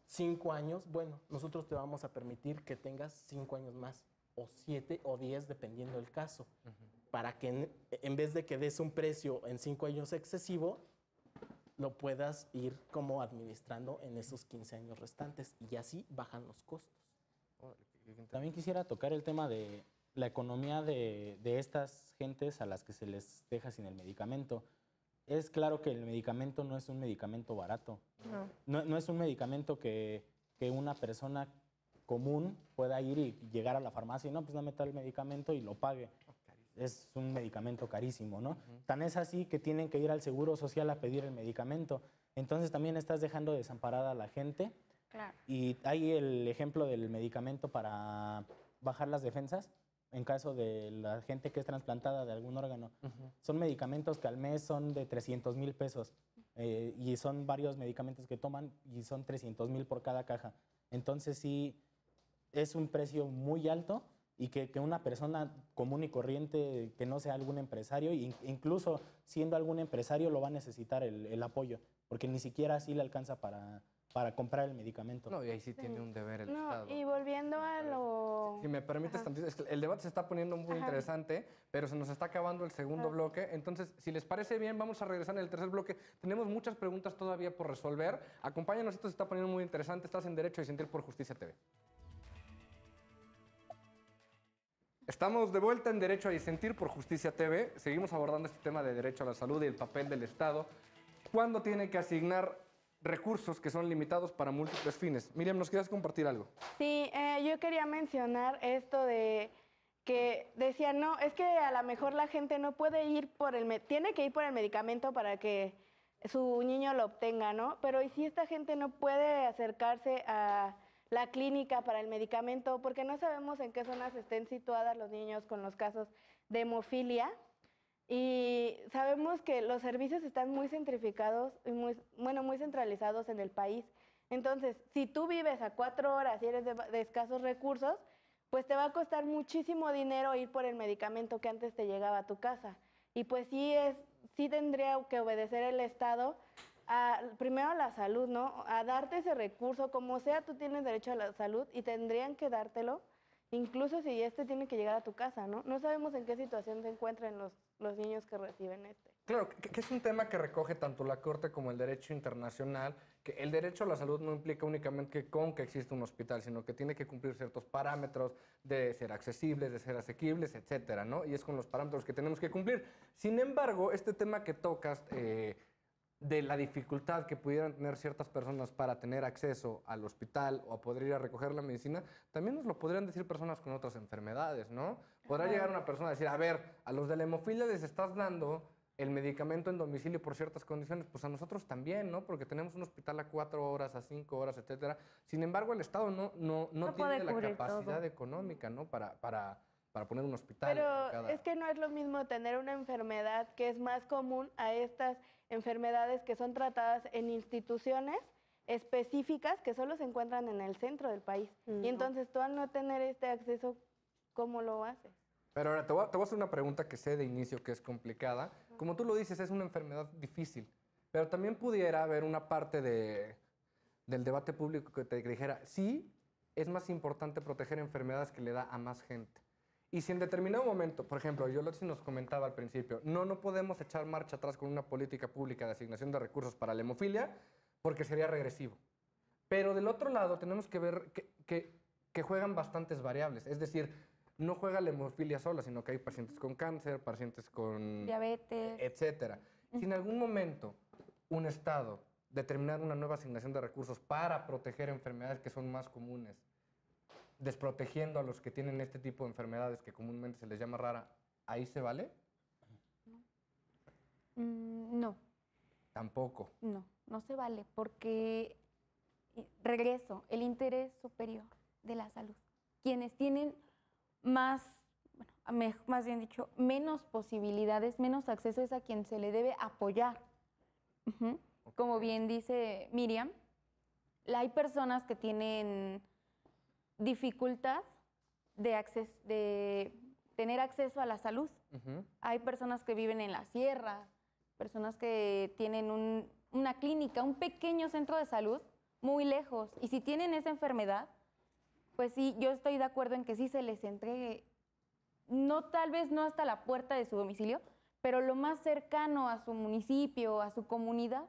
5 años, bueno, nosotros te vamos a permitir que tengas 5 años más, o 7 o 10, dependiendo del caso, para que en vez de que des un precio en 5 años excesivo, lo puedas ir como administrando en esos 15 años restantes, y así bajan los costos. También quisiera tocar el tema de la economía de estas gentes a las que se les deja sin el medicamento. Es claro que el medicamento no es un medicamento barato. No es un medicamento que una persona común pueda ir y llegar a la farmacia y no, pues dame tal medicamento y lo pague. Es un medicamento carísimo, ¿no? Tan es así que tienen que ir al Seguro Social a pedir el medicamento. Entonces también estás dejando desamparada a la gente. Claro. Y hay el ejemplo del medicamento para bajar las defensas en caso de la gente que es trasplantada de algún órgano. Son medicamentos que al mes son de 300,000 pesos y son varios medicamentos que toman y son 300,000 por cada caja. Entonces sí, es un precio muy alto y que una persona común y corriente que no sea algún empresario, incluso siendo algún empresario, lo va a necesitar el apoyo, porque ni siquiera así le alcanza para comprar el medicamento. No, y ahí sí tiene un deber el Estado. Y volviendo a lo... Si me permites tantito, es que el debate se está poniendo muy interesante, pero se nos está acabando el segundo bloque. Entonces, si les parece bien, vamos a regresar en el tercer bloque. Tenemos muchas preguntas todavía por resolver. Acompáñanos, esto se está poniendo muy interesante. Estás en Derecho a Disentir por Justicia TV. Estamos de vuelta en Derecho a Disentir por Justicia TV. Seguimos abordando este tema de derecho a la salud y el papel del Estado. ¿Cuándo tiene que asignar recursos que son limitados para múltiples fines? Miriam, ¿nos quieres compartir algo? Sí, yo quería mencionar esto de que decían, no, es que a lo mejor la gente no puede ir tiene que ir por el medicamento para que su niño lo obtenga, ¿no? Pero ¿y si esta gente no puede acercarse a la clínica para el medicamento, porque no sabemos en qué zonas estén situadas los niños con los casos de hemofilia? Y sabemos que los servicios están muy centrificados y muy centralizados en el país. Entonces, si tú vives a 4 horas y eres de escasos recursos, pues te va a costar muchísimo dinero ir por el medicamento que antes te llegaba a tu casa. Y pues sí tendría que obedecer el Estado primero a la salud, ¿no? A darte ese recurso, como sea, tú tienes derecho a la salud y tendrían que dártelo, incluso si tiene que llegar a tu casa, ¿no? No sabemos en qué situación se encuentran los niños que reciben Claro, que es un tema que recoge tanto la Corte como el derecho internacional, que el derecho a la salud no implica únicamente que exista un hospital, sino que tiene que cumplir ciertos parámetros de ser accesibles, de ser asequibles, etcétera, ¿no? Y es con los parámetros que tenemos que cumplir. Sin embargo, este tema que tocas de la dificultad que pudieran tener ciertas personas para tener acceso al hospital o a poder ir a recoger la medicina, también nos lo podrían decir personas con otras enfermedades, ¿no? Podrá llegar una persona a decir, a ver, a los de la hemofilia les estás dando el medicamento en domicilio por ciertas condiciones, pues a nosotros también, ¿no? Porque tenemos un hospital a 4 horas, a 5 horas, etcétera. Sin embargo, el Estado no puede tiene la cubrir capacidad todo. económica, ¿no? Para poner un hospital. Pero es que no es lo mismo tener una enfermedad que es más común a estas enfermedades que son tratadas en instituciones específicas que solo se encuentran en el centro del país. Y entonces tú al no tener este acceso, ¿cómo lo haces? Pero ahora te voy a hacer una pregunta que sé de inicio que es complicada. Como tú lo dices, es una enfermedad difícil, pero también pudiera haber una parte del debate público que te dijera, sí, es más importante proteger enfermedades que le da a más gente. Y si en determinado momento, por ejemplo, Yolotzi nos comentaba al principio, no podemos echar marcha atrás con una política pública de asignación de recursos para la hemofilia porque sería regresivo. Pero del otro lado tenemos que ver que juegan bastantes variables. Es decir, no juega la hemofilia sola, sino que hay pacientes con cáncer, pacientes con Diabetes. etcétera. Si en algún momento un Estado determinar una nueva asignación de recursos para proteger enfermedades que son más comunes, desprotegiendo a los que tienen este tipo de enfermedades que comúnmente se les llama rara, ¿ahí se vale? No, Tampoco. no se vale porque, regreso, el interés superior de la salud. Quienes tienen más bien dicho, menos posibilidades, menos acceso es a quien se le debe apoyar. Como bien dice Miriam, hay personas que tienen dificultad de tener acceso a la salud. Hay personas que viven en la sierra, personas que tienen una clínica, un pequeño centro de salud muy lejos. Y si tienen esa enfermedad, pues sí, yo estoy de acuerdo en que sí se les entregue, tal vez no hasta la puerta de su domicilio, pero lo más cercano a su municipio, a su comunidad.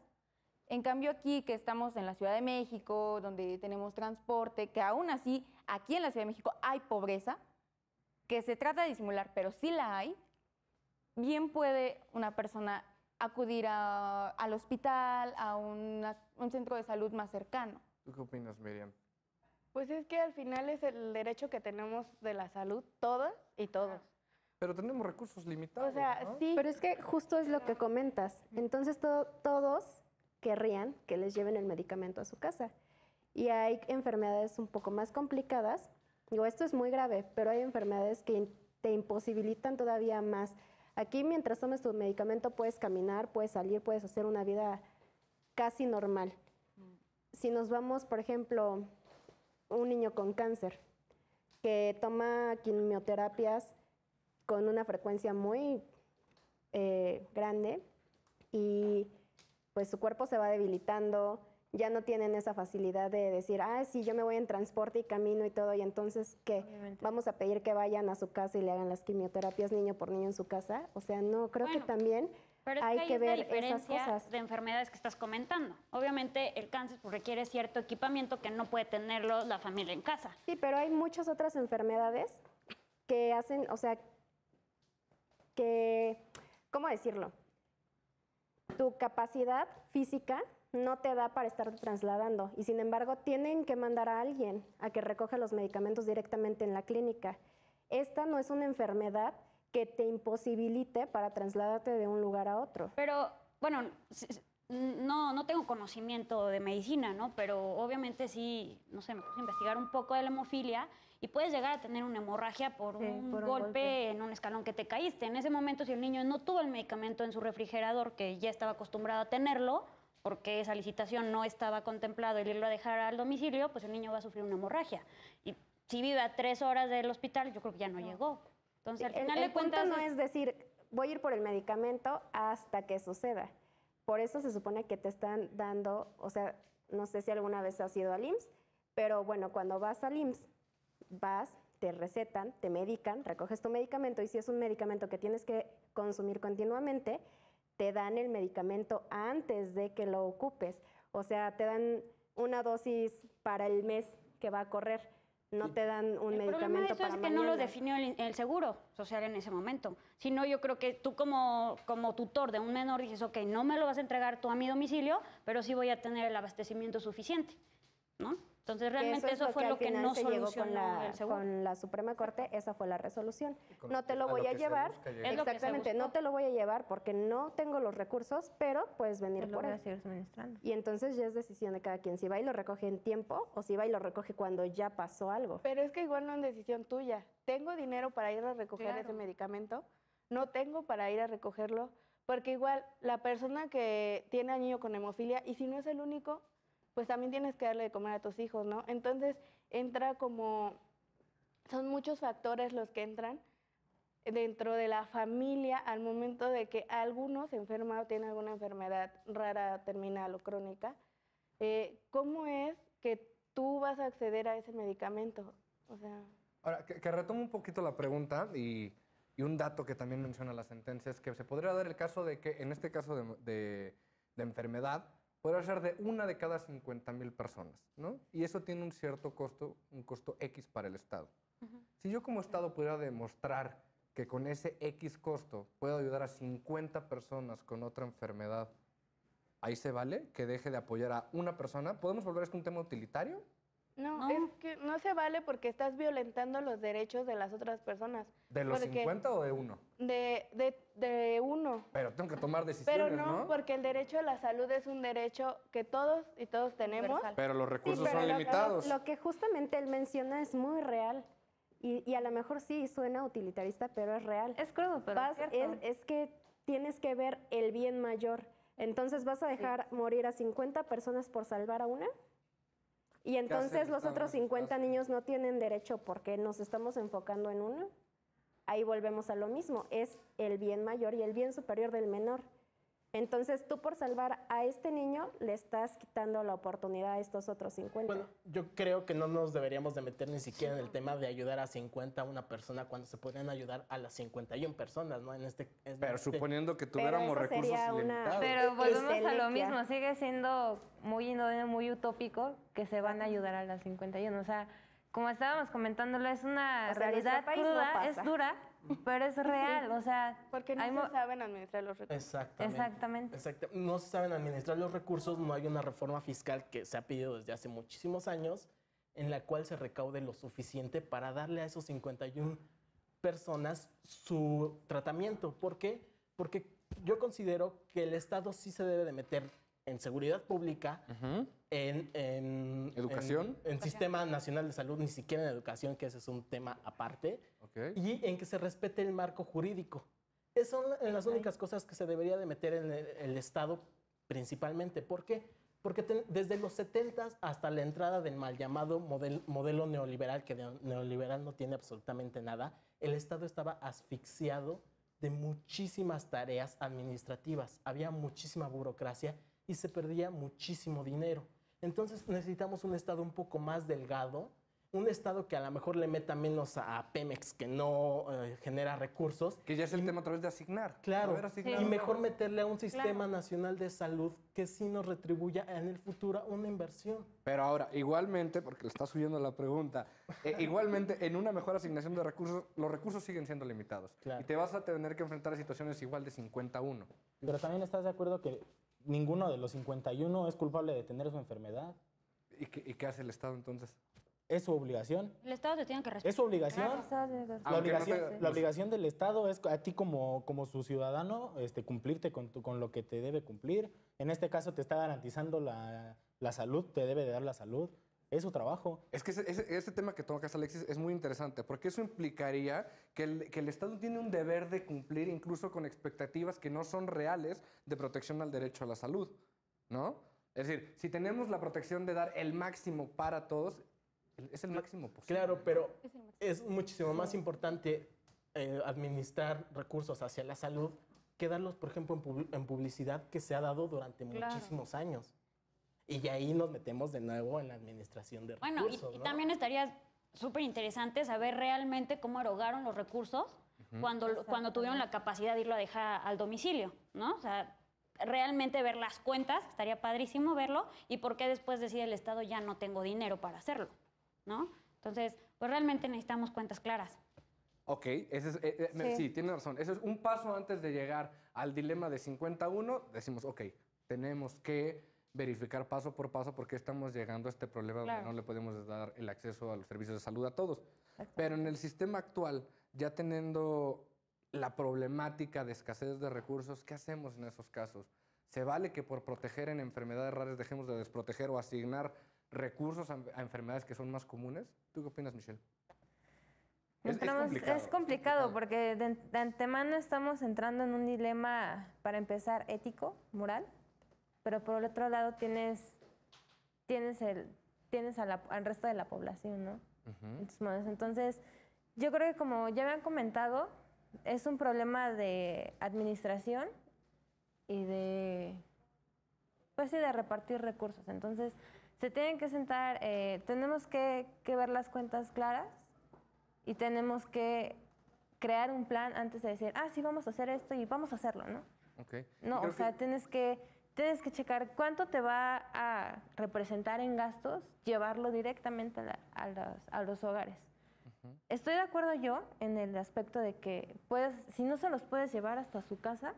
En cambio aquí, que estamos en la Ciudad de México, donde tenemos transporte, que aún así, aquí en la Ciudad de México hay pobreza, que se trata de disimular, pero sí la hay, bien puede una persona acudir al hospital, a un centro de salud más cercano. ¿Tú qué opinas, Miriam? Pues es que al final es el derecho que tenemos de la salud, todas y todos. Pero tenemos recursos limitados, O sea, ¿no? sí. Pero es que justo es lo que comentas. Entonces todos querrían que les lleven el medicamento a su casa. Y hay enfermedades un poco más complicadas. Digo, esto es muy grave, pero hay enfermedades que te imposibilitan todavía más. Aquí, mientras tomes tu medicamento, puedes caminar, puedes salir, puedes hacer una vida casi normal. Si nos vamos, por ejemplo, un niño con cáncer que toma quimioterapias con una frecuencia muy grande y pues su cuerpo se va debilitando, ya no tienen esa facilidad de decir, sí, yo me voy en transporte y camino y todo, y entonces, ¿qué? Obviamente. Vamos a pedir que vayan a su casa y le hagan las quimioterapias niño por niño en su casa. O sea, no, creo que Bueno, también Pero es hay que que hay una ver esas diferencia cosas. de enfermedades que estás comentando. Obviamente el cáncer pues, requiere cierto equipamiento que no puede tenerlo la familia en casa. Sí, pero hay muchas otras enfermedades que hacen, o sea, que, ¿cómo decirlo? Tu capacidad física no te da para estarte trasladando y sin embargo tienen que mandar a alguien a que recoja los medicamentos directamente en la clínica. Esta no es una enfermedad que te imposibilite para trasladarte de un lugar a otro. Pero, bueno, no tengo conocimiento de medicina, ¿no? Pero obviamente sí, no sé, me puse a investigar un poco de la hemofilia y puedes llegar a tener una hemorragia por un golpe en un escalón que te caíste. En ese momento, si el niño no tuvo el medicamento en su refrigerador, que ya estaba acostumbrado a tenerlo, porque esa licitación no estaba contemplado el irlo a dejar al domicilio, pues el niño va a sufrir una hemorragia. Y si vive a 3 horas del hospital, yo creo que ya no llegó. Entonces, al final el de cuentas... punto no es decir, voy a ir por el medicamento hasta que suceda. Por eso se supone que te están dando, o sea, no sé si alguna vez has ido al IMSS, pero bueno, cuando vas al IMSS, vas, te recetan, te medican, recoges tu medicamento y si es un medicamento que tienes que consumir continuamente, te dan el medicamento antes de que lo ocupes. O sea, te dan una dosis para el mes que va a correr. No te dan un medicamento para mañana. El problema de eso es que no lo definió el Seguro Social en ese momento. Si no, yo creo que tú como tutor de un menor dices, ok, no me lo vas a entregar tú a mi domicilio, pero sí voy a tener el abastecimiento suficiente, ¿no? Entonces, Que realmente es eso fue al lo que final no se llegó solucionó el seguro. con la Suprema Corte, esa fue la resolución. Con No te lo a voy a que se llevar, busca llegar. Es lo que se exactamente, no buscó. te lo voy a llevar porque no tengo los recursos, pero puedes venir Yo lo por voy a él. seguir suministrando. Y entonces ya es decisión de cada quien, si va y lo recoge en tiempo o si va y lo recoge cuando ya pasó algo. Pero es que igual no es decisión tuya. ¿Tengo dinero para ir a recoger Claro. ese medicamento? No tengo para ir a recogerlo, porque igual la persona que tiene al niño con hemofilia, y si no es el único, pues también tienes que darle de comer a tus hijos, ¿no? Entonces entra como, son muchos factores los que entran dentro de la familia al momento de que alguno se enferma o tiene alguna enfermedad rara, terminal o crónica. ¿Cómo es que tú vas a acceder a ese medicamento? O sea, Ahora, que retomo un poquito la pregunta y un dato que también menciona la sentencia es que se podría dar el caso de que, en este caso de enfermedad, podría ser de una de cada 50,000 personas, ¿no? Y eso tiene un cierto costo, un costo X para el Estado. Si yo como Estado pudiera demostrar que con ese X costo puedo ayudar a 50 personas con otra enfermedad, ¿ahí se vale que deje de apoyar a una persona? ¿Podemos volver a esto un tema utilitario? no, No. es que no se vale porque estás violentando los derechos de las otras personas. ¿De los Porque 50 o de uno? de uno. Pero tengo que tomar Pero decisiones, no, ¿no? porque el derecho a la salud es un derecho que todos y todos tenemos. Universal. Pero los Sí, recursos pero son lo- limitados. Lo que justamente él menciona es muy real y a lo mejor sí suena utilitarista, pero es real. Es crudo, pero es cierto. Es que tienes que ver el bien mayor. Entonces, ¿vas a dejar morir a 50 personas por salvar a una? Y hace entonces el los Estado en otros esos 50 casos? niños no tienen derecho porque nos estamos enfocando en uno. Ahí volvemos a lo mismo, es el bien mayor y el bien superior del menor. Entonces, tú por salvar a este niño le estás quitando la oportunidad a estos otros 50. Bueno, yo creo que no nos deberíamos de meter ni siquiera en el tema de ayudar a 50 a una persona cuando se podrían ayudar a las 51 personas, ¿no? Pero suponiendo que tuviéramos eso recursos sería una- limitados. Pero volvemos a lo Telequia. mismo, sigue siendo muy idóneo, muy utópico que se van a ayudar a las 51. O sea, como estábamos comentándolo, es una O sea, en realidad nuestro país no cruda, es pasa. dura, pero es real. O sea, Porque no hay se saben administrar los recursos. Exactamente. No se saben administrar los recursos, no hay una reforma fiscal que se ha pedido desde hace muchísimos años en la cual se recaude lo suficiente para darle a esos 51 personas su tratamiento. ¿Por qué? Porque yo considero que el Estado sí se debe de meter en seguridad pública, en ¿Educación? en Sistema Nacional de Salud, ni siquiera en educación, que ese es un tema aparte, Ok. y en que se respete el marco jurídico. Esas son las únicas cosas que se debería de meter en el Estado principalmente. ¿Por qué? Porque desde los 70 hasta la entrada del mal llamado modelo neoliberal, que de neoliberal no tiene absolutamente nada, el Estado estaba asfixiado de muchísimas tareas administrativas. Había muchísima burocracia y se perdía muchísimo dinero. Entonces necesitamos un Estado un poco más delgado, un Estado que a lo mejor le meta menos a Pemex, que no genera recursos. Que ya es el tema otra vez de asignar. Claro, Saber asignar. y mejor meterle a un sistema nacional de salud que sí nos retribuya en el futuro una inversión. Pero ahora, igualmente, porque le está subiendo la pregunta, igualmente en una mejor asignación de recursos, los recursos siguen siendo limitados. Claro. Y te vas a tener que enfrentar a situaciones igual de 51. Pero también estás de acuerdo que ninguno de los 51 es culpable de tener su enfermedad. ¿Y qué hace el Estado entonces? Es su obligación. El Estado te tiene que respetar. Es su obligación. Aunque La no obligación, te- la obligación del Estado es a ti como su ciudadano cumplirte con lo que te debe cumplir. En este caso te está garantizando la salud, te debe de dar la salud. Es su trabajo. Es que ese tema que tocas, Alexis, es muy interesante, porque eso implicaría que el Estado tiene un deber de cumplir incluso con expectativas que no son reales de protección al derecho a la salud, ¿no? Es decir, si tenemos la protección de dar el máximo para todos, es el máximo posible. Claro, pero es muchísimo más importante administrar recursos hacia la salud que darlos, por ejemplo, en publicidad que se ha dado durante muchísimos años. Y ahí nos metemos de nuevo en la administración de Bueno, recursos, y ¿no? también estaría súper interesante saber realmente cómo erogaron los recursos cuando tuvieron la capacidad de irlo a dejar al domicilio, ¿no? O sea, realmente ver las cuentas, estaría padrísimo verlo, y por qué después decide el Estado ya no tengo dinero para hacerlo, ¿no? Entonces, pues realmente necesitamos cuentas claras. Ok, sí, tiene razón. Eso es un paso antes de llegar al dilema de 51. Decimos, ok, tenemos que verificar paso por paso por qué estamos llegando a este problema donde no le podemos dar el acceso a los servicios de salud a todos. Pero en el sistema actual, ya teniendo la problemática de escasez de recursos, ¿qué hacemos en esos casos? ¿Se vale que por proteger en enfermedades raras dejemos de desproteger o asignar recursos a enfermedades que son más comunes? ¿Tú qué opinas, Michelle? Es complicado porque de antemano estamos entrando en un dilema, para empezar, ético, moral, pero por el otro lado tienes al resto de la población, ¿no? En tus manos. Entonces, yo creo que, como ya me han comentado, es un problema de administración y pues sí, de repartir recursos. Entonces, se tienen que sentar, tenemos que ver las cuentas claras y tenemos que crear un plan antes de decir, sí, vamos a hacer esto y vamos a hacerlo, ¿no? Okay. No, o sea, tienes que checar cuánto te va a representar en gastos llevarlo directamente a los hogares. Estoy de acuerdo yo en el aspecto de que si no se los puedes llevar hasta su casa,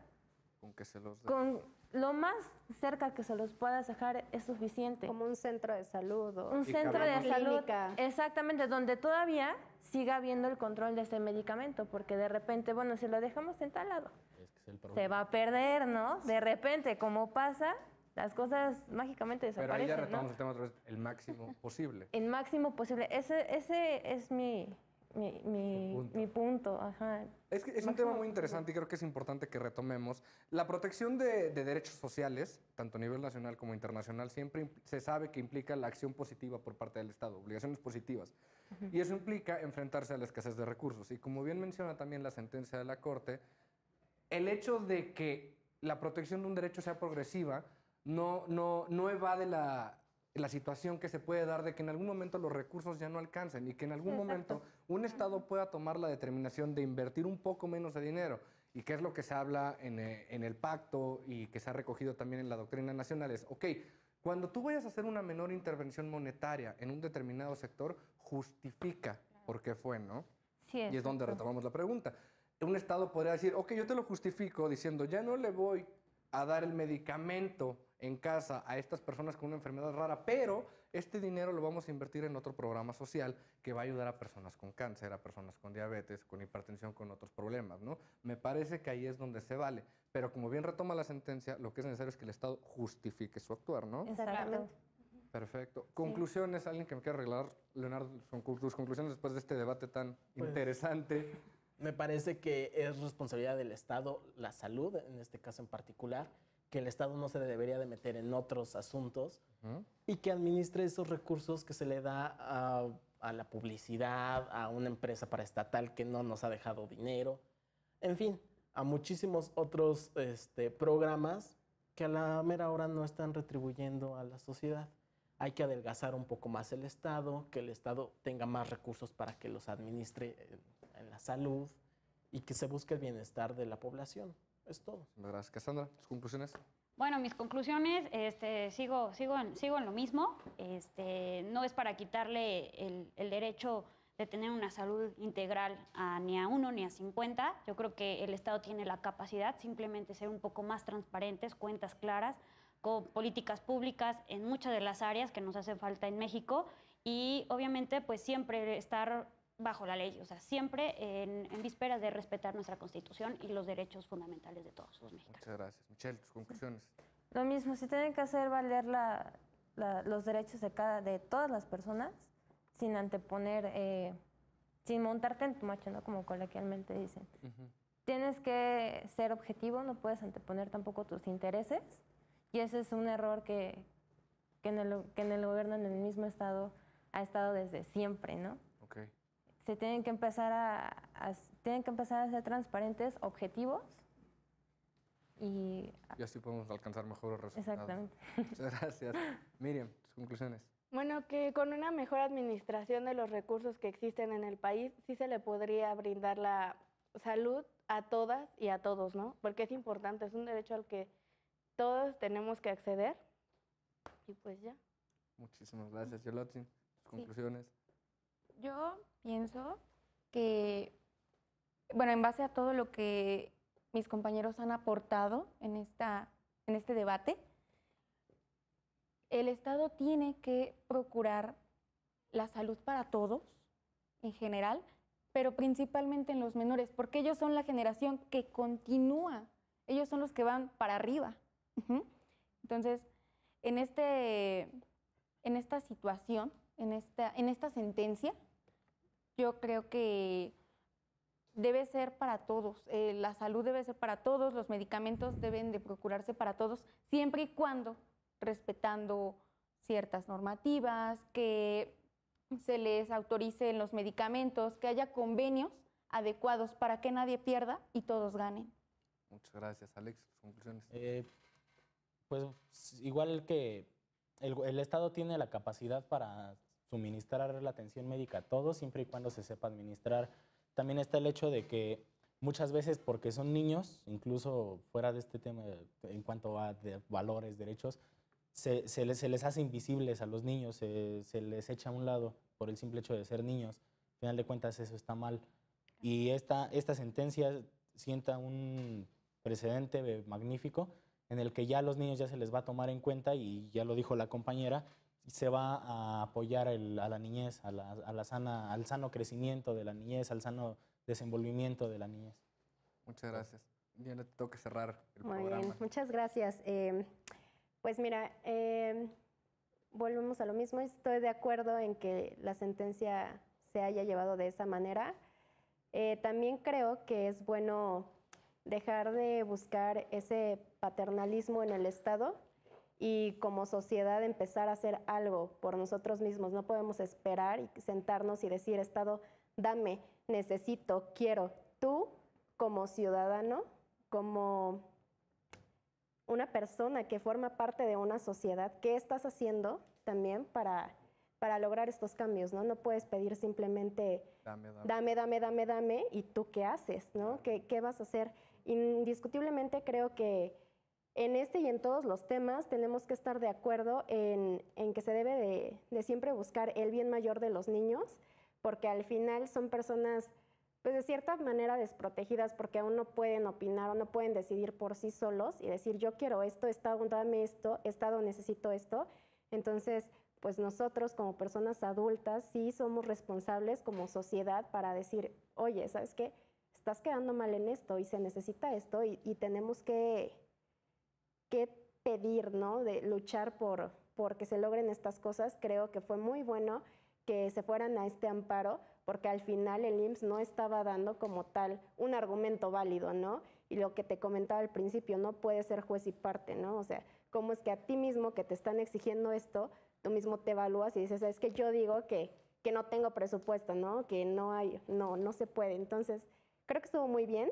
con que se los dé. Con lo más cerca que se los puedas dejar es suficiente. Como un centro de salud. Un centro de salud, exactamente, donde todavía siga habiendo el control de ese medicamento, porque de repente, bueno, si lo dejamos en tal lado, se va a perder, ¿no? De repente, como pasa, las cosas mágicamente desaparecen. Pero ahí ya retomamos el tema otra vez, el máximo posible. El máximo posible. Ese es mi punto. Ajá. Es que es un tema muy interesante y creo que es importante que retomemos. La protección de derechos sociales, tanto a nivel nacional como internacional, siempre se sabe que implica la acción positiva por parte del Estado, obligaciones positivas. Y eso implica enfrentarse a la escasez de recursos. Y como bien menciona también la sentencia de la Corte, el hecho de que la protección de un derecho sea progresiva no evade la situación que se puede dar de que en algún momento los recursos ya no alcancen y que en algún momento un Estado pueda tomar la determinación de invertir un poco menos de dinero. Y que es lo que se habla en el pacto y que se ha recogido también en la doctrina nacional es, ok, cuando tú vayas a hacer una menor intervención monetaria en un determinado sector, justifica por qué fue, ¿no? Sí, y es donde retomamos la pregunta. Un Estado podría decir, ok, yo te lo justifico diciendo, ya no le voy a dar el medicamento en casa a estas personas con una enfermedad rara, pero este dinero lo vamos a invertir en otro programa social que va a ayudar a personas con cáncer, a personas con diabetes, con hipertensión, con otros problemas, ¿no? Me parece que ahí es donde se vale. Pero como bien retoma la sentencia, lo que es necesario es que el Estado justifique su actuar, ¿no? Exactamente. Perfecto. Conclusiones, alguien que me quiera arreglar, Leonardo, tus conclusiones después de este debate tan interesante. Me parece que es responsabilidad del Estado la salud, en este caso en particular, que el Estado no se debería de meter en otros asuntos y que administre esos recursos que se le da a la publicidad, a una empresa paraestatal que no nos ha dejado dinero, en fin, a muchísimos otros programas que a la mera hora no están retribuyendo a la sociedad. Hay que adelgazar un poco más el Estado, que el Estado tenga más recursos para que los administre en la salud y que se busque el bienestar de la población. Es todo. Gracias. Cassandra, ¿tus conclusiones? Bueno, mis conclusiones, sigo en lo mismo. No es para quitarle el derecho de tener una salud integral ni a 1 ni a 50. Yo creo que el Estado tiene la capacidad, simplemente ser un poco más transparentes, cuentas claras, con políticas públicas en muchas de las áreas que nos hacen falta en México y obviamente pues siempre estar bajo la ley, o sea, siempre en vísperas de respetar nuestra Constitución y los derechos fundamentales de todos los mexicanos. Muchas gracias. Michelle, tus conclusiones. Lo mismo, si tienen que hacer valer los derechos de todas las personas sin anteponer, sin montarte en tu macho, ¿no? Como coloquialmente dicen. Tienes que ser objetivo, no puedes anteponer tampoco tus intereses y ese es un error que en el gobierno, en el mismo Estado, ha estado desde siempre, ¿no? Okay. Se tienen que empezar a ser transparentes, objetivos y así podemos alcanzar mejores resultados. Exactamente. Muchas gracias. Miriam, tus conclusiones. Bueno, que con una mejor administración de los recursos que existen en el país, sí se le podría brindar la salud a todas y a todos, ¿no? Porque es importante, es un derecho al que todos tenemos que acceder. Y pues ya. Muchísimas gracias. Yolotzin, tus conclusiones. Yo pienso que, bueno, en base a todo lo que mis compañeros han aportado en este debate, el Estado tiene que procurar la salud para todos, en general, pero principalmente en los menores, porque ellos son la generación que continúa, ellos son los que van para arriba. Entonces, en esta situación, en esta sentencia, yo creo que debe ser para todos, la salud debe ser para todos, los medicamentos deben de procurarse para todos, siempre y cuando respetando ciertas normativas, que se les autoricen los medicamentos, que haya convenios adecuados para que nadie pierda y todos ganen. Muchas gracias. Alex, tus conclusiones. Pues igual que el Estado tiene la capacidad para suministrar la atención médica a todos, siempre y cuando se sepa administrar. También está el hecho de que muchas veces, porque son niños, incluso fuera de este tema en cuanto a valores, derechos, se les hace invisibles a los niños, se les echa a un lado por el simple hecho de ser niños. Al final de cuentas eso está mal. Y esta sentencia sienta un precedente magnífico en el que ya a los niños ya se les va a tomar en cuenta, y ya lo dijo la compañera, se va a apoyar a la niñez, al sano crecimiento de la niñez, al sano desenvolvimiento de la niñez. Muchas gracias. Diana, te tengo que cerrar el Muy programa. bien, muchas gracias. Pues mira, volvemos a lo mismo. Estoy de acuerdo en que la sentencia se haya llevado de esa manera. También creo que es bueno dejar de buscar ese paternalismo en el Estado y como sociedad empezar a hacer algo por nosotros mismos. No podemos esperar y sentarnos y decir, Estado, dame, necesito, quiero. Tú, como ciudadano, como una persona que forma parte de una sociedad, ¿qué estás haciendo también para lograr estos cambios, ¿no? No puedes pedir simplemente dame, ¿y tú qué haces, no? ¿Qué vas a hacer? Indiscutiblemente creo que en este y en todos los temas tenemos que estar de acuerdo en que se debe de siempre buscar el bien mayor de los niños, porque al final son personas, pues de cierta manera desprotegidas, porque aún no pueden opinar o no pueden decidir por sí solos y decir, yo quiero esto, Estado, dame esto, Estado, necesito esto. Entonces, pues nosotros como personas adultas sí somos responsables como sociedad para decir, oye, ¿sabes qué? Estás quedando mal en esto y se necesita esto y tenemos que pedir, ¿no? De luchar por que se logren estas cosas. Creo que fue muy bueno que se fueran a este amparo, porque al final el IMSS no estaba dando como tal un argumento válido, ¿no? Y lo que te comentaba al principio, no puedes ser juez y parte, ¿no? O sea, ¿cómo es que a ti mismo que te están exigiendo esto, tú mismo te evalúas y dices, es que yo digo que no tengo presupuesto, ¿no? Que no se puede. Entonces, creo que estuvo muy bien.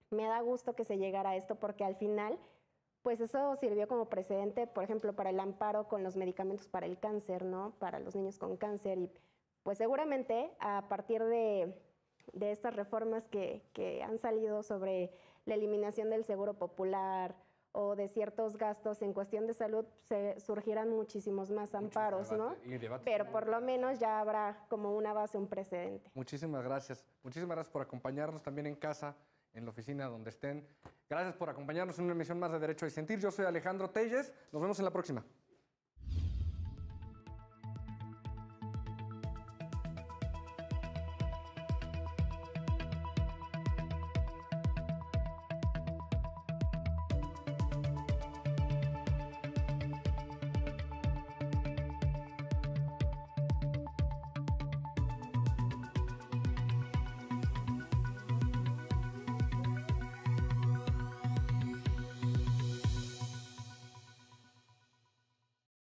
Me da gusto que se llegara a esto porque al final, pues eso sirvió como precedente, por ejemplo, para el amparo con los medicamentos para el cáncer, ¿no? Para los niños con cáncer. Y pues seguramente a partir de estas reformas que han salido sobre la eliminación del seguro popular o de ciertos gastos en cuestión de salud, se surgirán muchísimos más amparos, ¿no? Pero por lo menos ya habrá como una base, un precedente. Muchísimas gracias. Muchísimas gracias por acompañarnos también en casa, en la oficina, donde estén. Gracias por acompañarnos en una emisión más de Derecho a Disentir. Yo soy Alejandro Telles. Nos vemos en la próxima.